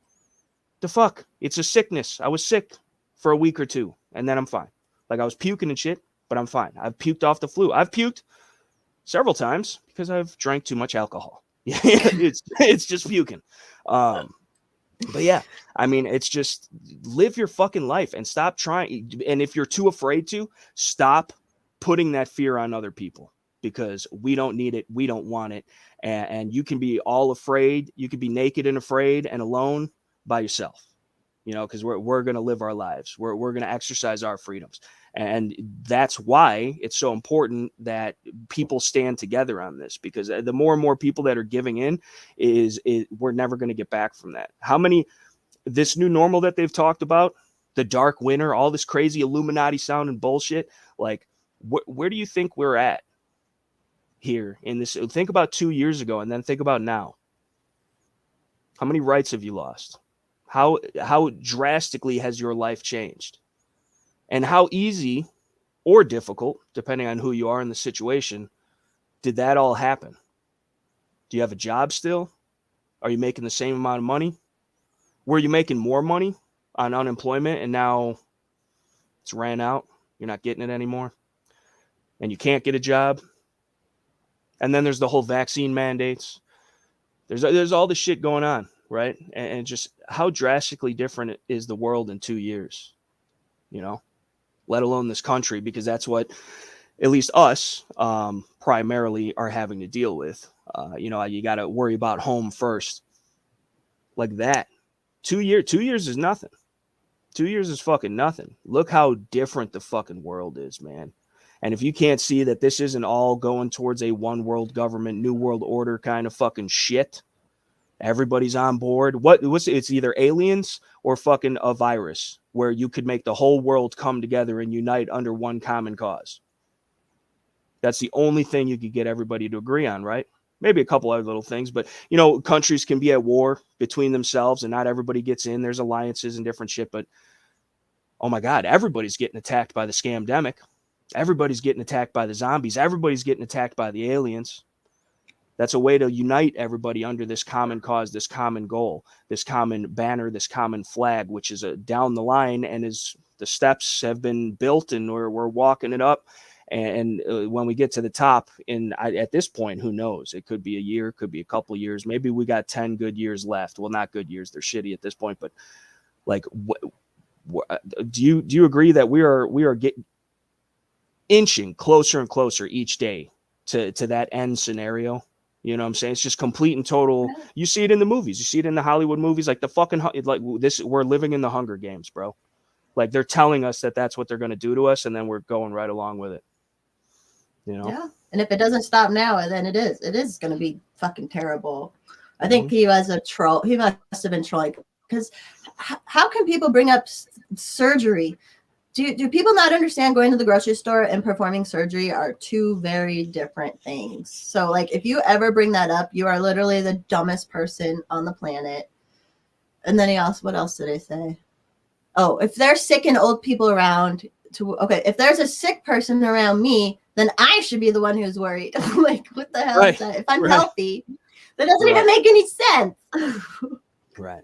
The fuck? It's a sickness. I was sick for a week or two and then I'm fine. Like I was puking and shit, but I'm fine. I've puked off the flu. I've puked several times because I've drank too much alcohol. it's just puking. But yeah, I mean, it's just live your fucking life and stop trying. And if you're too afraid to, stop putting that fear on other people because we don't need it. We don't want it. And you can be all afraid. You can be naked and afraid and alone by yourself, because we're going to live our lives. We're going to exercise our freedoms. And that's why it's so important that people stand together on this, because the more and more people that are giving in we're never going to get back from that. This new normal that they've talked about, the dark winter, all this crazy Illuminati sounding bullshit. Like, where do you think we're at here in this? Think about 2 years ago and then think about now. How many rights have you lost? How drastically has your life changed? And how easy or difficult, depending on who you are in the situation, did that all happen? Do you have a job still? Are you making the same amount of money? Were you making more money on unemployment and now it's ran out? You're not getting it anymore? And you can't get a job? And then there's the whole vaccine mandates. There's all this shit going on, right? And just how drastically different is the world in 2 years, let alone this country, because that's what at least us primarily are having to deal with. You got to worry about home first. Like that. 2 years is nothing. 2 years is fucking nothing. Look how different the fucking world is, man. And if you can't see that this isn't all going towards a one world government, new world order kind of fucking shit, everybody's on board. It's either aliens or fucking a virus where you could make the whole world come together and unite under one common cause. That's the only thing you could get everybody to agree on, right? Maybe a couple other little things, but you know, countries can be at war between themselves and not everybody gets in. There's alliances and different shit, but oh my God, everybody's getting attacked by the scamdemic. Everybody's getting attacked by the zombies. Everybody's getting attacked by the aliens. That's a way to unite everybody under this common cause, this common goal, this common banner, this common flag, which is down the line, and is the steps have been built and we're walking it up. And when we get to the top, at this point, who knows? It could be a year, could be a couple years. Maybe we got 10 good years left. Well, not good years. They're shitty at this point. But like, do you agree that we are inching closer and closer each day to that end scenario? You know what I'm saying? It's just complete and total. You see it in the movies. You see it in the Hollywood movies. Like we're living in the Hunger Games, bro. Like they're telling us that that's what they're going to do to us. And then we're going right along with it. You know? Yeah. And if it doesn't stop now, then it is going to be fucking terrible. I think he was a troll. He must have been trolling, because how can people bring up surgery? Do people not understand going to the grocery store and performing surgery are two very different things? So like, if you ever bring that up, you are literally the dumbest person on the planet. And then what else did I say? Oh, if there's sick and old people around if there's a sick person around me, then I should be the one who's worried. Like, what the hell is that? If I'm healthy, that doesn't even make any sense. Right.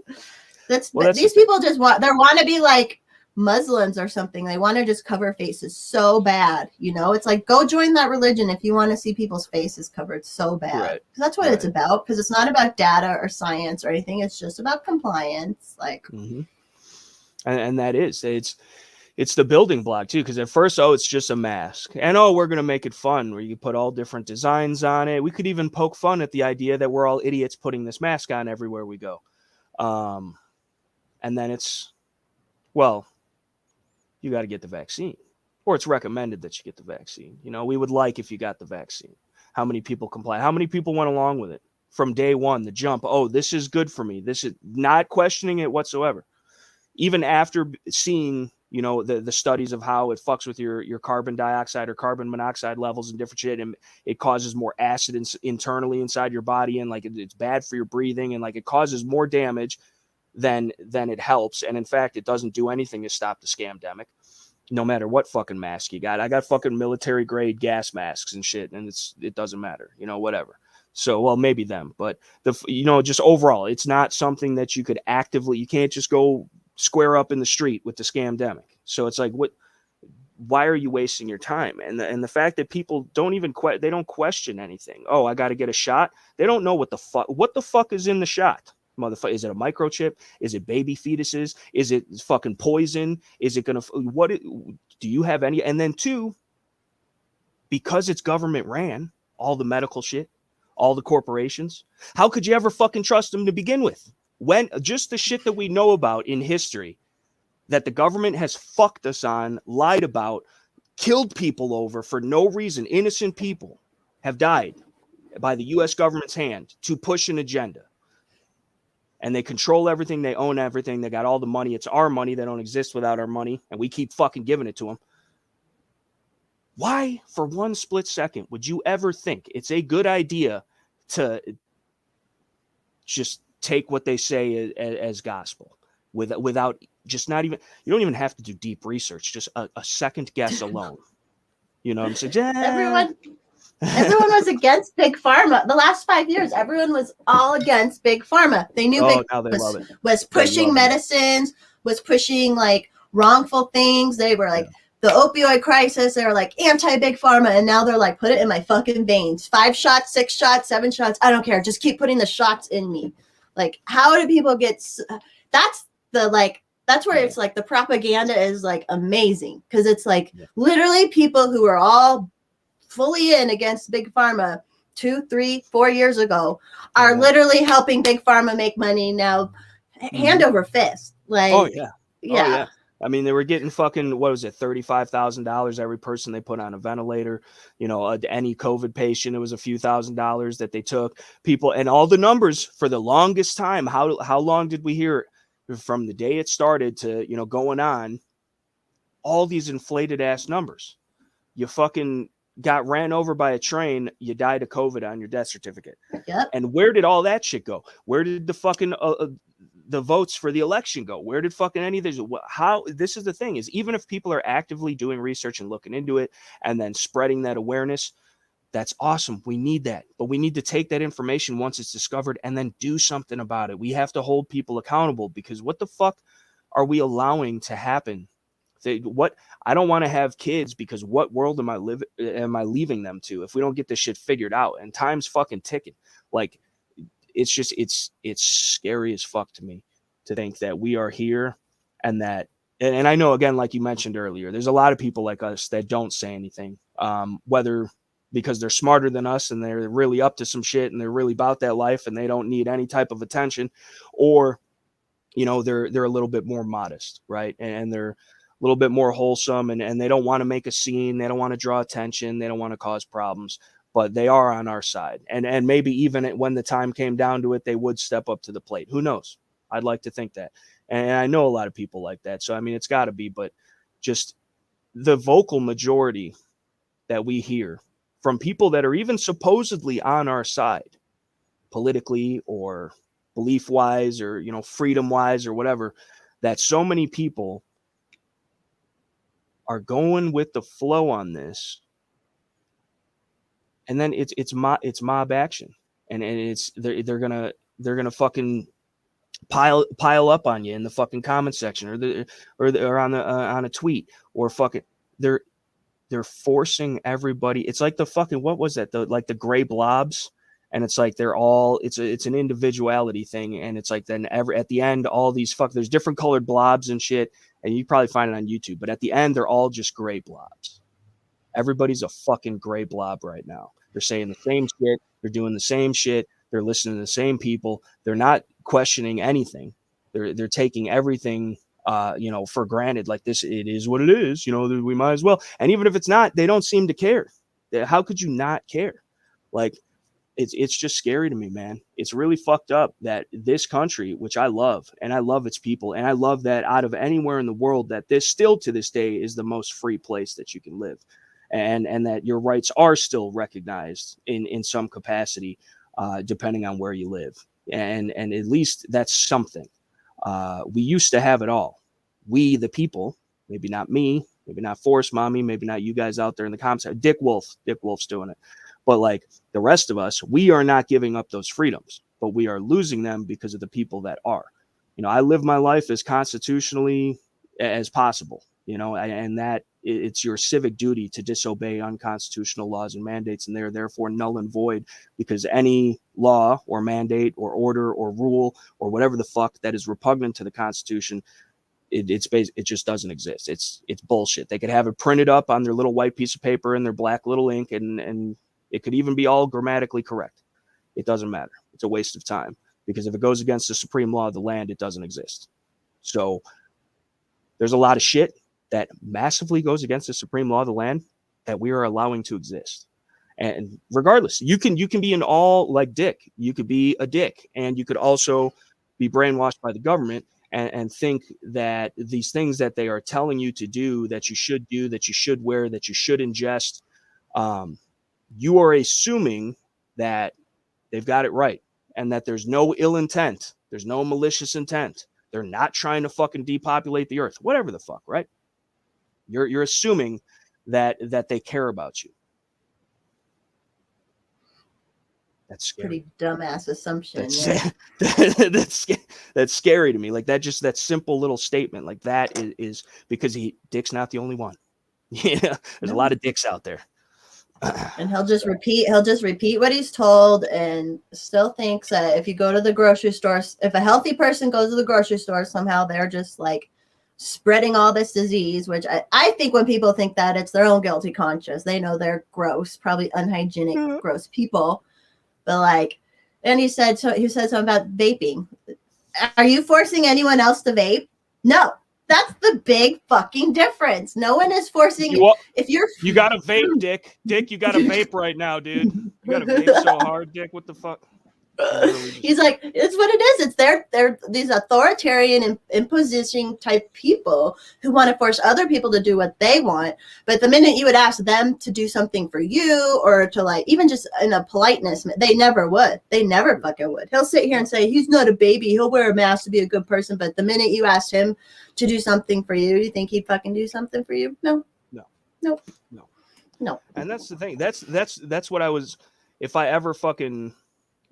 These people just want to be like Muslims or something. They want to just cover faces so bad. You know, it's like, go join that religion if you want to see people's faces covered so bad. Right. That's what it's about. Because it's not about data or science or anything. It's just about compliance. Like, and that is it's the building block too. Because at first, it's just a mask, and we're gonna make it fun where you put all different designs on it. We could even poke fun at the idea that we're all idiots putting this mask on everywhere we go. And then you got to get the vaccine, or it's recommended that you get the vaccine. You know, we would like if you got the vaccine. How many people comply? How many people went along with it from day one, the jump? Oh, this is good for me. This is not questioning it whatsoever. Even after seeing, you know, the studies of how it fucks with your carbon dioxide or carbon monoxide levels and different shit, and it causes more acid internally inside your body, and like it's bad for your breathing, and like it causes more damage than it helps. And in fact, it doesn't do anything to stop the scamdemic, no matter what fucking mask you got. I got fucking military grade gas masks and shit, and it doesn't matter, you know, whatever. So, well, maybe them, but just overall, it's not something that you could you can't just go square up in the street with the scamdemic. So it's like, why are you wasting your time? And the fact that people don't even they don't question anything. Oh, I got to get a shot. They don't know what the fuck is in the shot. Motherfucker, is it a microchip? Is it baby fetuses? Is it fucking poison? Is it gonna do you have any? And then two, because it's government ran, all the medical shit, all the corporations, how could you ever fucking trust them to begin with? When just the shit that we know about in history that the government has fucked us on, lied about, killed people over for no reason, innocent people have died by the US government's hand to push an agenda. And they control everything. They own everything. They got all the money. It's our money. They don't exist without our money. And we keep fucking giving it to them. Why, for one split second, would you ever think it's a good idea to just take what they say as gospel without just not even, you don't even have to do deep research, just a second guess alone. You know what I'm saying? Everyone was against Big Pharma. The last 5 years, everyone was all against Big Pharma. They knew Big Pharma was pushing medicines, was pushing like wrongful things. They were like the opioid crisis. They were like anti-Big Pharma. And now they're like, put it in my fucking veins. 5 shots, 6 shots, 7 shots. I don't care. Just keep putting the shots in me. Like, how do people get, that's where it's like the propaganda is like amazing. Cause it's like literally people who are all fully in against Big Pharma 2, 3, 4 years ago are literally helping Big Pharma make money now, hand over fist. Like, yeah. I mean, they were getting fucking, what was it, $35,000 every person they put on a ventilator. You know, any COVID patient, it was a few $1,000s that they took. People, and all the numbers for the longest time. How long did we hear it? From the day it started to, going on, all these inflated ass numbers. You fucking got ran over by a train, you died of COVID on your death certificate. Yep. And where did all that shit go? Where did the fucking the votes for the election go? Where did fucking any of this? How? This is the thing, is even if people are actively doing research and looking into it and then spreading that awareness, that's awesome. We need that. But we need to take that information once it's discovered and then do something about it. We have to hold people accountable, because what the fuck are we allowing to happen? What I don't want to have kids, because what world am I leaving them to if we don't get this shit figured out? And time's fucking ticking. Like, it's just it's scary as fuck to me to think that we are here, and that, and I know, again, like you mentioned earlier, there's a lot of people like us that don't say anything, whether because they're smarter than us and they're really up to some shit and they're really about that life and they don't need any type of attention, or they're a little bit more modest, right? And they're a little bit more wholesome, and they don't want to make a scene, they don't want to draw attention, they don't want to cause problems, but they are on our side. And maybe even when the time came down to it, they would step up to the plate. Who knows? I'd like to think that. And I know a lot of people like that. So, I mean, it's got to be, but just the vocal majority that we hear from people that are even supposedly on our side, politically or belief wise, or, freedom wise, or whatever, that so many people are going with the flow on this. And then it's mob action, and it's they're gonna fucking pile up on you in the fucking comment section, or on a tweet, or fucking they're forcing everybody. It's like the fucking, what was that? The gray blobs, and it's like they're all, it's an individuality thing, and it's like then at the end, all these there's different colored blobs and shit, and you probably find it on YouTube, but at the end they're all just gray blobs. Everybody's a fucking gray blob right now. They're saying the same shit. They're doing the same shit. They're listening to the same people. They're not questioning anything. They're taking everything, for granted. Like, this, it is what it is. We might as well. And even if it's not, they don't seem to care. How could you not care? Like, it's just scary to me, man. It's really fucked up that this country, which I love, and I love its people, and I love that out of anywhere in the world, that this still to this day is the most free place that you can live. And that your rights are still recognized in some capacity, depending on where you live. And at least that's something. We used to have it all. We, the people, maybe not me, maybe not Force Mommy, maybe not you guys out there in the comments. Dick Wolf's doing it. But like the rest of us, we are not giving up those freedoms, but we are losing them because of the people that are. I live my life as constitutionally as possible, and that it's your civic duty to disobey unconstitutional laws and mandates, and they're therefore null and void, because any law or mandate or order or rule or whatever the fuck that is repugnant to the Constitution, it just doesn't exist. It's bullshit. They could have it printed up on their little white piece of paper in their black little ink, and it could even be all grammatically correct. It doesn't matter. It's a waste of time, because if it goes against the supreme law of the land, it doesn't exist. So there's a lot of shit that massively goes against the supreme law of the land that we are allowing to exist. And regardless, you can be an all, like Dick. You could be a dick, and you could also be brainwashed by the government and think that these things that they are telling you to do, that you should wear, that you should ingest, you are assuming that they've got it right, and that there's no ill intent. There's no malicious intent. They're not trying to fucking depopulate the earth, whatever the fuck, right? You're assuming that they care about you. That's scary. Pretty dumbass assumption. That's scary to me. Like, that simple little statement, like that is because Dick's not the only one. Yeah, there's a lot of dicks out there. And he'll just repeat what he's told, and still thinks that if you go to the grocery store, if a healthy person goes to the grocery store, somehow they're just like spreading all this disease, which I think when people think that, it's their own guilty conscience. They know they're gross, probably unhygienic, gross people. But like, and he said something about vaping. Are you forcing anyone else to vape? No. That's the big fucking difference. No one is forcing you. You got to vape, Dick. Dick, you got to vape right now, dude. You got to vape so hard, Dick. What the fuck? He's like, it's what it is. It's they're these authoritarian and imposition type people who want to force other people to do what they want. But the minute you would ask them to do something for you or to like even just in a politeness, they never would. They never fucking would. He'll sit here and say he's not a baby. He'll wear a mask to be a good person. But the minute you asked him to do something for you, you think he'd fucking do something for you? No. And that's the thing. That's what I was. If I ever fucking.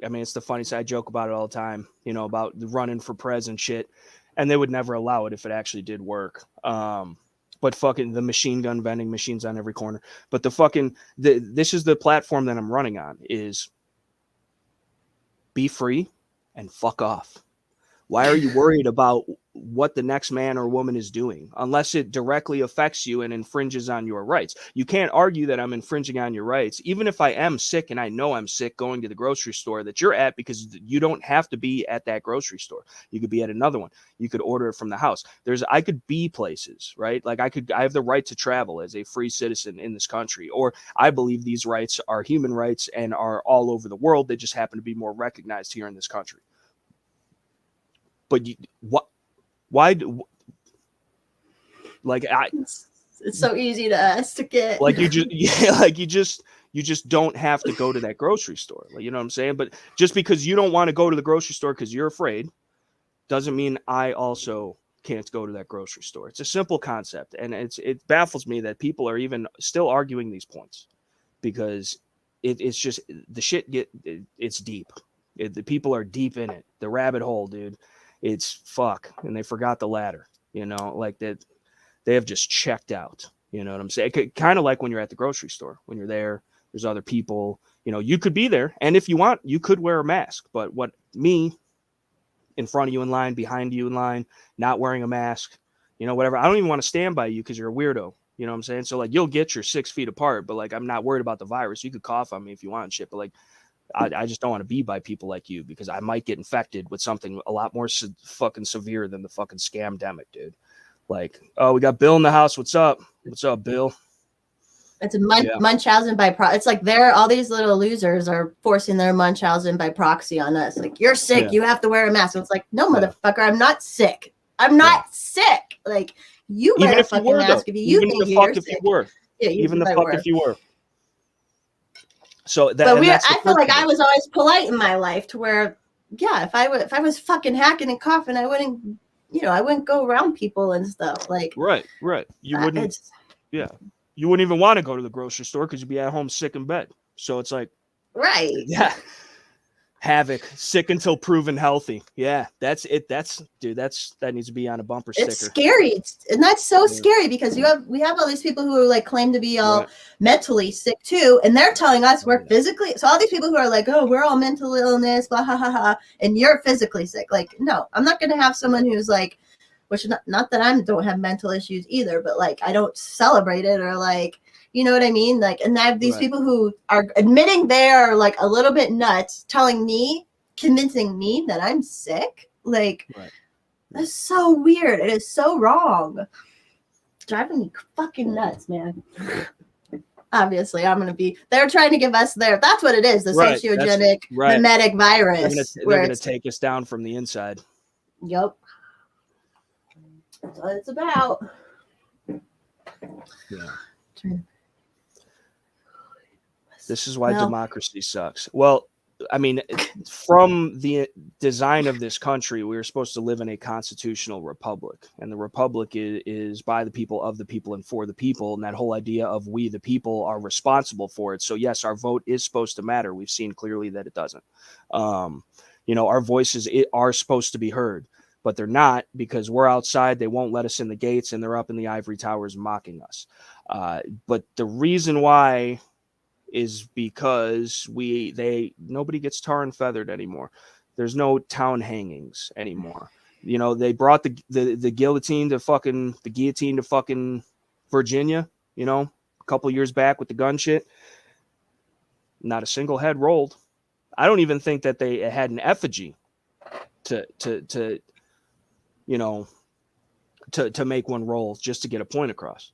I mean, it's the funny side. I joke about it all the time, you know, about running for prez and shit. And they would never allow it if it actually did work. But fucking the machine gun vending machines on every corner. But this is the platform that I'm running on is be free and fuck off. Why are you worried about what the next man or woman is doing unless it directly affects you and infringes on your rights? You can't argue that I'm infringing on your rights, even if I am sick and I know I'm sick going to the grocery store that you're at, because you don't have to be at that grocery store. You could be at another one. You could order it from the house. I could be places, right? Like I have the right to travel as a free citizen in this country, or I believe these rights are human rights and are all over the world. They just happen to be more recognized here in this country. But why do like it's so easy to us to get like you just don't have to go to that grocery store, like, you know what I'm saying? But just because you don't want to go to the grocery store because you're afraid doesn't mean I also can't go to that grocery store. It's a simple concept, and it baffles me that people are even still arguing these points, because it's just the shit it's deep. The people are deep in it, the rabbit hole, dude. It's fuck, and they forgot the ladder, you know, like that. They have just checked out, you know what I'm saying? Kind of like when you're at the grocery store, when you're there, there's other people, you know, you could be there, and if you want, you could wear a mask. But me in front of you in line, behind you in line, not wearing a mask, you know, whatever. I don't even want to stand by you because you're a weirdo. You know what I'm saying? So like, you'll get your 6 feet apart, but like, I'm not worried about the virus. You could cough on me if you want and shit, but like, I just don't want to be by people like you, because I might get infected with something a lot more fucking severe than the fucking scamdemic, dude. Like, oh, we got Bill in the house. What's up? What's up, Bill? It's a Munchausen by proxy. It's like all these little losers are forcing their Munchausen by proxy on us. Like, you're sick, you have to wear a mask. So it's like, no, motherfucker, I'm not sick. I'm not sick. Like, you wear a fucking mask if you think you're sick. Yeah, even the fuck if you were. So that, but I feel like I was always polite in my life, to where, yeah, if I was fucking hacking and coughing, I wouldn't go around people and stuff. Like, right. You wouldn't. Yeah, you wouldn't even want to go to the grocery store because you'd be at home sick in bed. So it's like, right. Yeah. Havoc, sick until proven healthy. Yeah, that's it. That needs to be on a bumper sticker. It's scary, and that's so scary, because we have all these people who are like claim to be all mentally sick too, and they're telling us we're physically. So all these people who are like, oh, we're all mental illness, blah ha ha ha, and you're physically sick. Like, no, I'm not going to have someone who's like, which not that I don't have mental issues either, but like I don't celebrate it, or like, you know what I mean? Like, and I have these people who are admitting they're like a little bit nuts, convincing me that I'm sick. Like, that's so weird. It is so wrong. Driving me fucking nuts, man. Obviously, they're trying to give us that's what it is, the sociogenic mimetic virus. They're going to take us down from the inside. Yep. That's what it's about. Yeah. This is why democracy sucks. Well, I mean, from the design of this country, we were supposed to live in a constitutional republic, and the republic is by the people, of the people, and for the people. And that whole idea of we, the people, are responsible for it. So yes, our vote is supposed to matter. We've seen clearly that it doesn't. Our voices are supposed to be heard, but they're not, because we're outside. They won't let us in the gates, and they're up in the ivory towers mocking us. But the reason why is because nobody gets tar and feathered anymore. There's no town hangings anymore. You know, they brought the guillotine to fucking Virginia, you know, a couple years back with the gun shit. Not a single head rolled. I don't even think that they had an effigy to make one roll just to get a point across.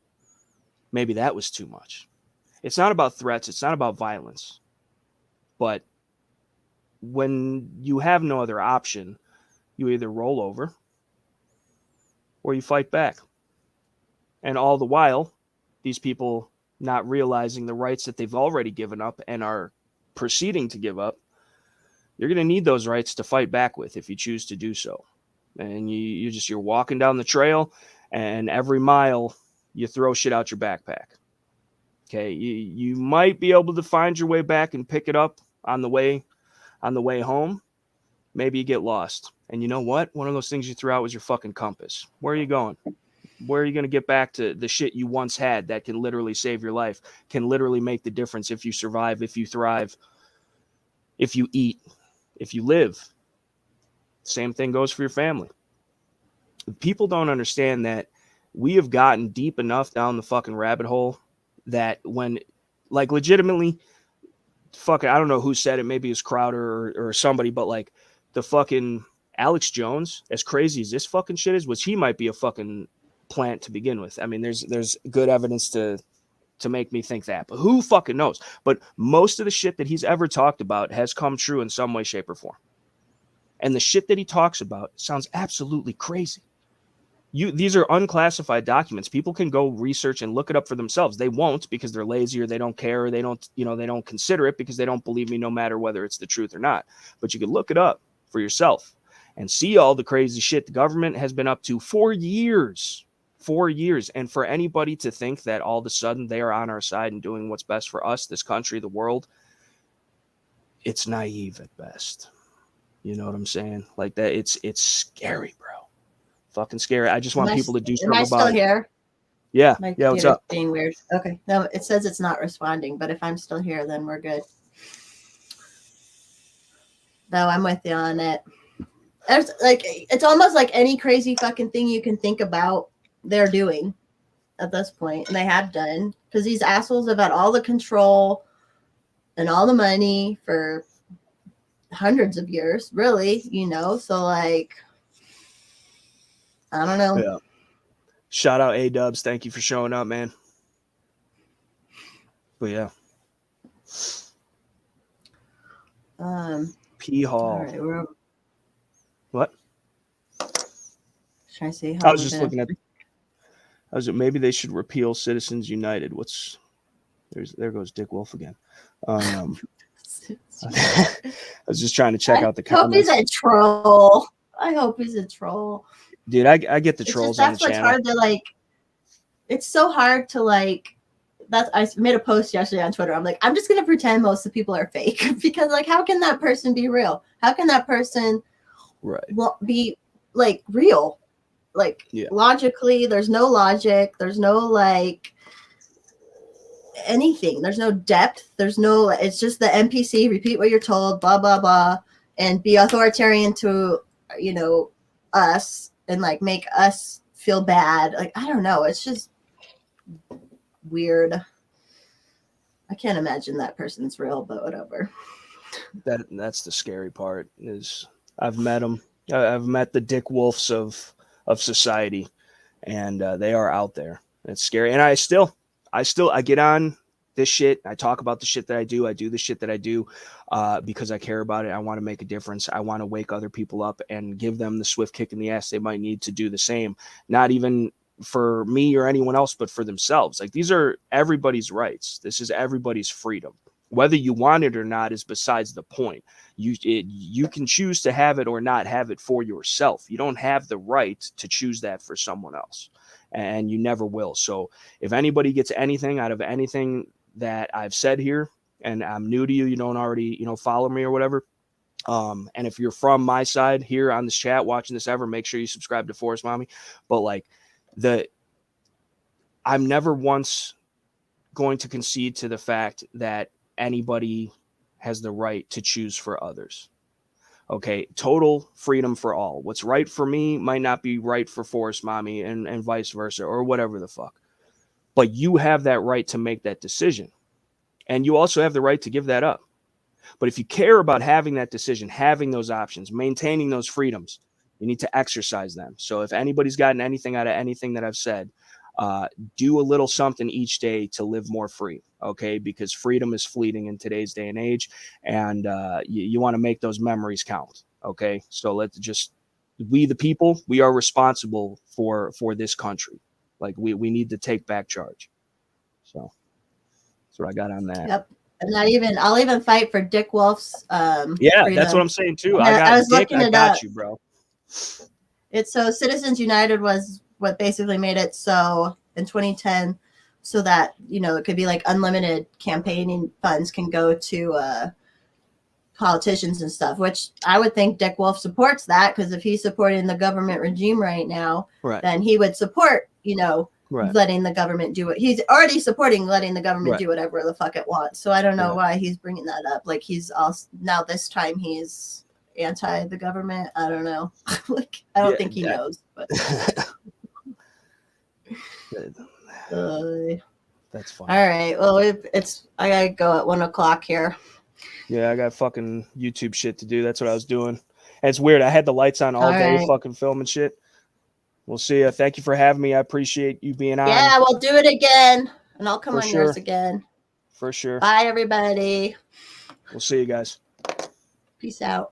Maybe that was too much. It's not about threats. It's not about violence. But when you have no other option, you either roll over or you fight back. And all the while, these people not realizing the rights that they've already given up and are proceeding to give up, you're going to need those rights to fight back with if you choose to do so. And you're walking down the trail, and every mile you throw shit out your backpack. Okay, you might be able to find your way back and pick it up on the way home. Maybe you get lost. And you know what? One of those things you threw out was your fucking compass. Where are you going? Where are you going to get back to the shit you once had that can literally save your life, can literally make the difference if you survive, if you thrive, if you eat, if you live? Same thing goes for your family. People don't understand that we have gotten deep enough down the fucking rabbit hole that when, like, legitimately, fucking, I don't know who said it, maybe it's Crowder or somebody, but like the fucking Alex Jones, as crazy as this fucking shit is, which he might be a fucking plant to begin with. I mean, there's good evidence to make me think that, but who fucking knows? But most of the shit that he's ever talked about has come true in some way, shape, or form. And the shit that he talks about sounds absolutely crazy. These are unclassified documents. People can go research and look it up for themselves. They won't because they're lazy or they don't care or they don't consider it because they don't believe me no matter whether it's the truth or not. But you can look it up for yourself and see all the crazy shit the government has been up to for years. 4 years. And for anybody to think that all of a sudden they are on our side and doing what's best for us, this country, the world, it's naive at best. You know what I'm saying? Like that, it's scary, bro. Fucking scary. I just want people to do something about it. Am I still here? Yeah. My yeah, what's up? Being weird. Okay. No, it says it's not responding, but if I'm still here, then we're good. No, I'm with you on it. It's almost like any crazy fucking thing you can think about, they're doing at this point, and they have done, because these assholes have had all the control and all the money for hundreds of years, really, so like, I don't know. Yeah. Shout out A-Dubs. Thank you for showing up, man. But yeah. P Hall. All right, what? Should I see how I was just looking at. Maybe they should repeal Citizens United. There goes Dick Wolf again. I was just trying to check out the comments. I hope he's a troll. Dude, I get the trolls on the channel. Hard to like. It's so hard to like. I made a post yesterday on Twitter. I'm like, I'm just gonna pretend most of the people are fake because, like, how can that person be real? How can that person, be like real? Like, logically, there's no logic. There's no like anything. There's no depth. It's just the NPC. Repeat what you're told. Blah blah blah, and be authoritarian to us and like make us feel bad. Like, I don't know. It's just weird. I can't imagine that person's real, but whatever. That's the scary part. Is I've met them. I've met the Dick Wolfs of society, and they are out there. It's scary. And I get on this shit. I talk about the shit that I do. I do the shit that I do because I care about it. I want to make a difference. I want to wake other people up and give them the swift kick in the ass they might need to do the same. Not even for me or anyone else, but for themselves. Like, these are everybody's rights. This is everybody's freedom. Whether you want it or not is besides the point. You can choose to have it or not have it for yourself. You don't have the right to choose that for someone else, and you never will. So if anybody gets anything out of anything that I've said here, and I'm new to you, you don't already, follow me or whatever. And if you're from my side here on this chat, watching this ever, make sure you subscribe to Forest Mommy. But like, I'm never once going to concede to the fact that anybody has the right to choose for others. Okay, total freedom for all. What's right for me might not be right for Forest Mommy, and vice versa, or whatever the fuck. But you have that right to make that decision. And you also have the right to give that up. But if you care about having that decision, having those options, maintaining those freedoms, you need to exercise them. So if anybody's gotten anything out of anything that I've said, do a little something each day to live more free. Okay. Because freedom is fleeting in today's day and age. And you want to make those memories count. Okay. So let's just, we, the people, we are responsible for this country. Like we need to take back charge. So that's what I got on that. Yep. And I'll even fight for Dick Wolf's Yeah, freedom. that's what I'm saying too. I was Dick, looking I it got up. you, bro. It's so Citizens United was what basically made it so in 2010 so that, you know, it could be like unlimited campaigning funds can go to politicians and stuff, which I would think Dick Wolf supports that, because if he's supporting the government regime right now, Right. then he would support, you know, Right. letting the government do it. He's already supporting letting the government Right. do whatever the fuck it wants. So I don't know Right. why he's bringing that up. Like he's also now this time he's anti the government. I don't know. Like I don't think he knows. But that's fine. All right. Well, it's I gotta go at 1 o'clock here. Yeah, I got fucking YouTube shit to do. That's what I was doing. And it's weird. I had the lights on all day, right. fucking filming shit. We'll see you. Thank you for having me. I appreciate you being on. Yeah, we'll do it again, and I'll come For on sure. yours again. For sure. Bye, everybody. We'll see you guys. Peace out.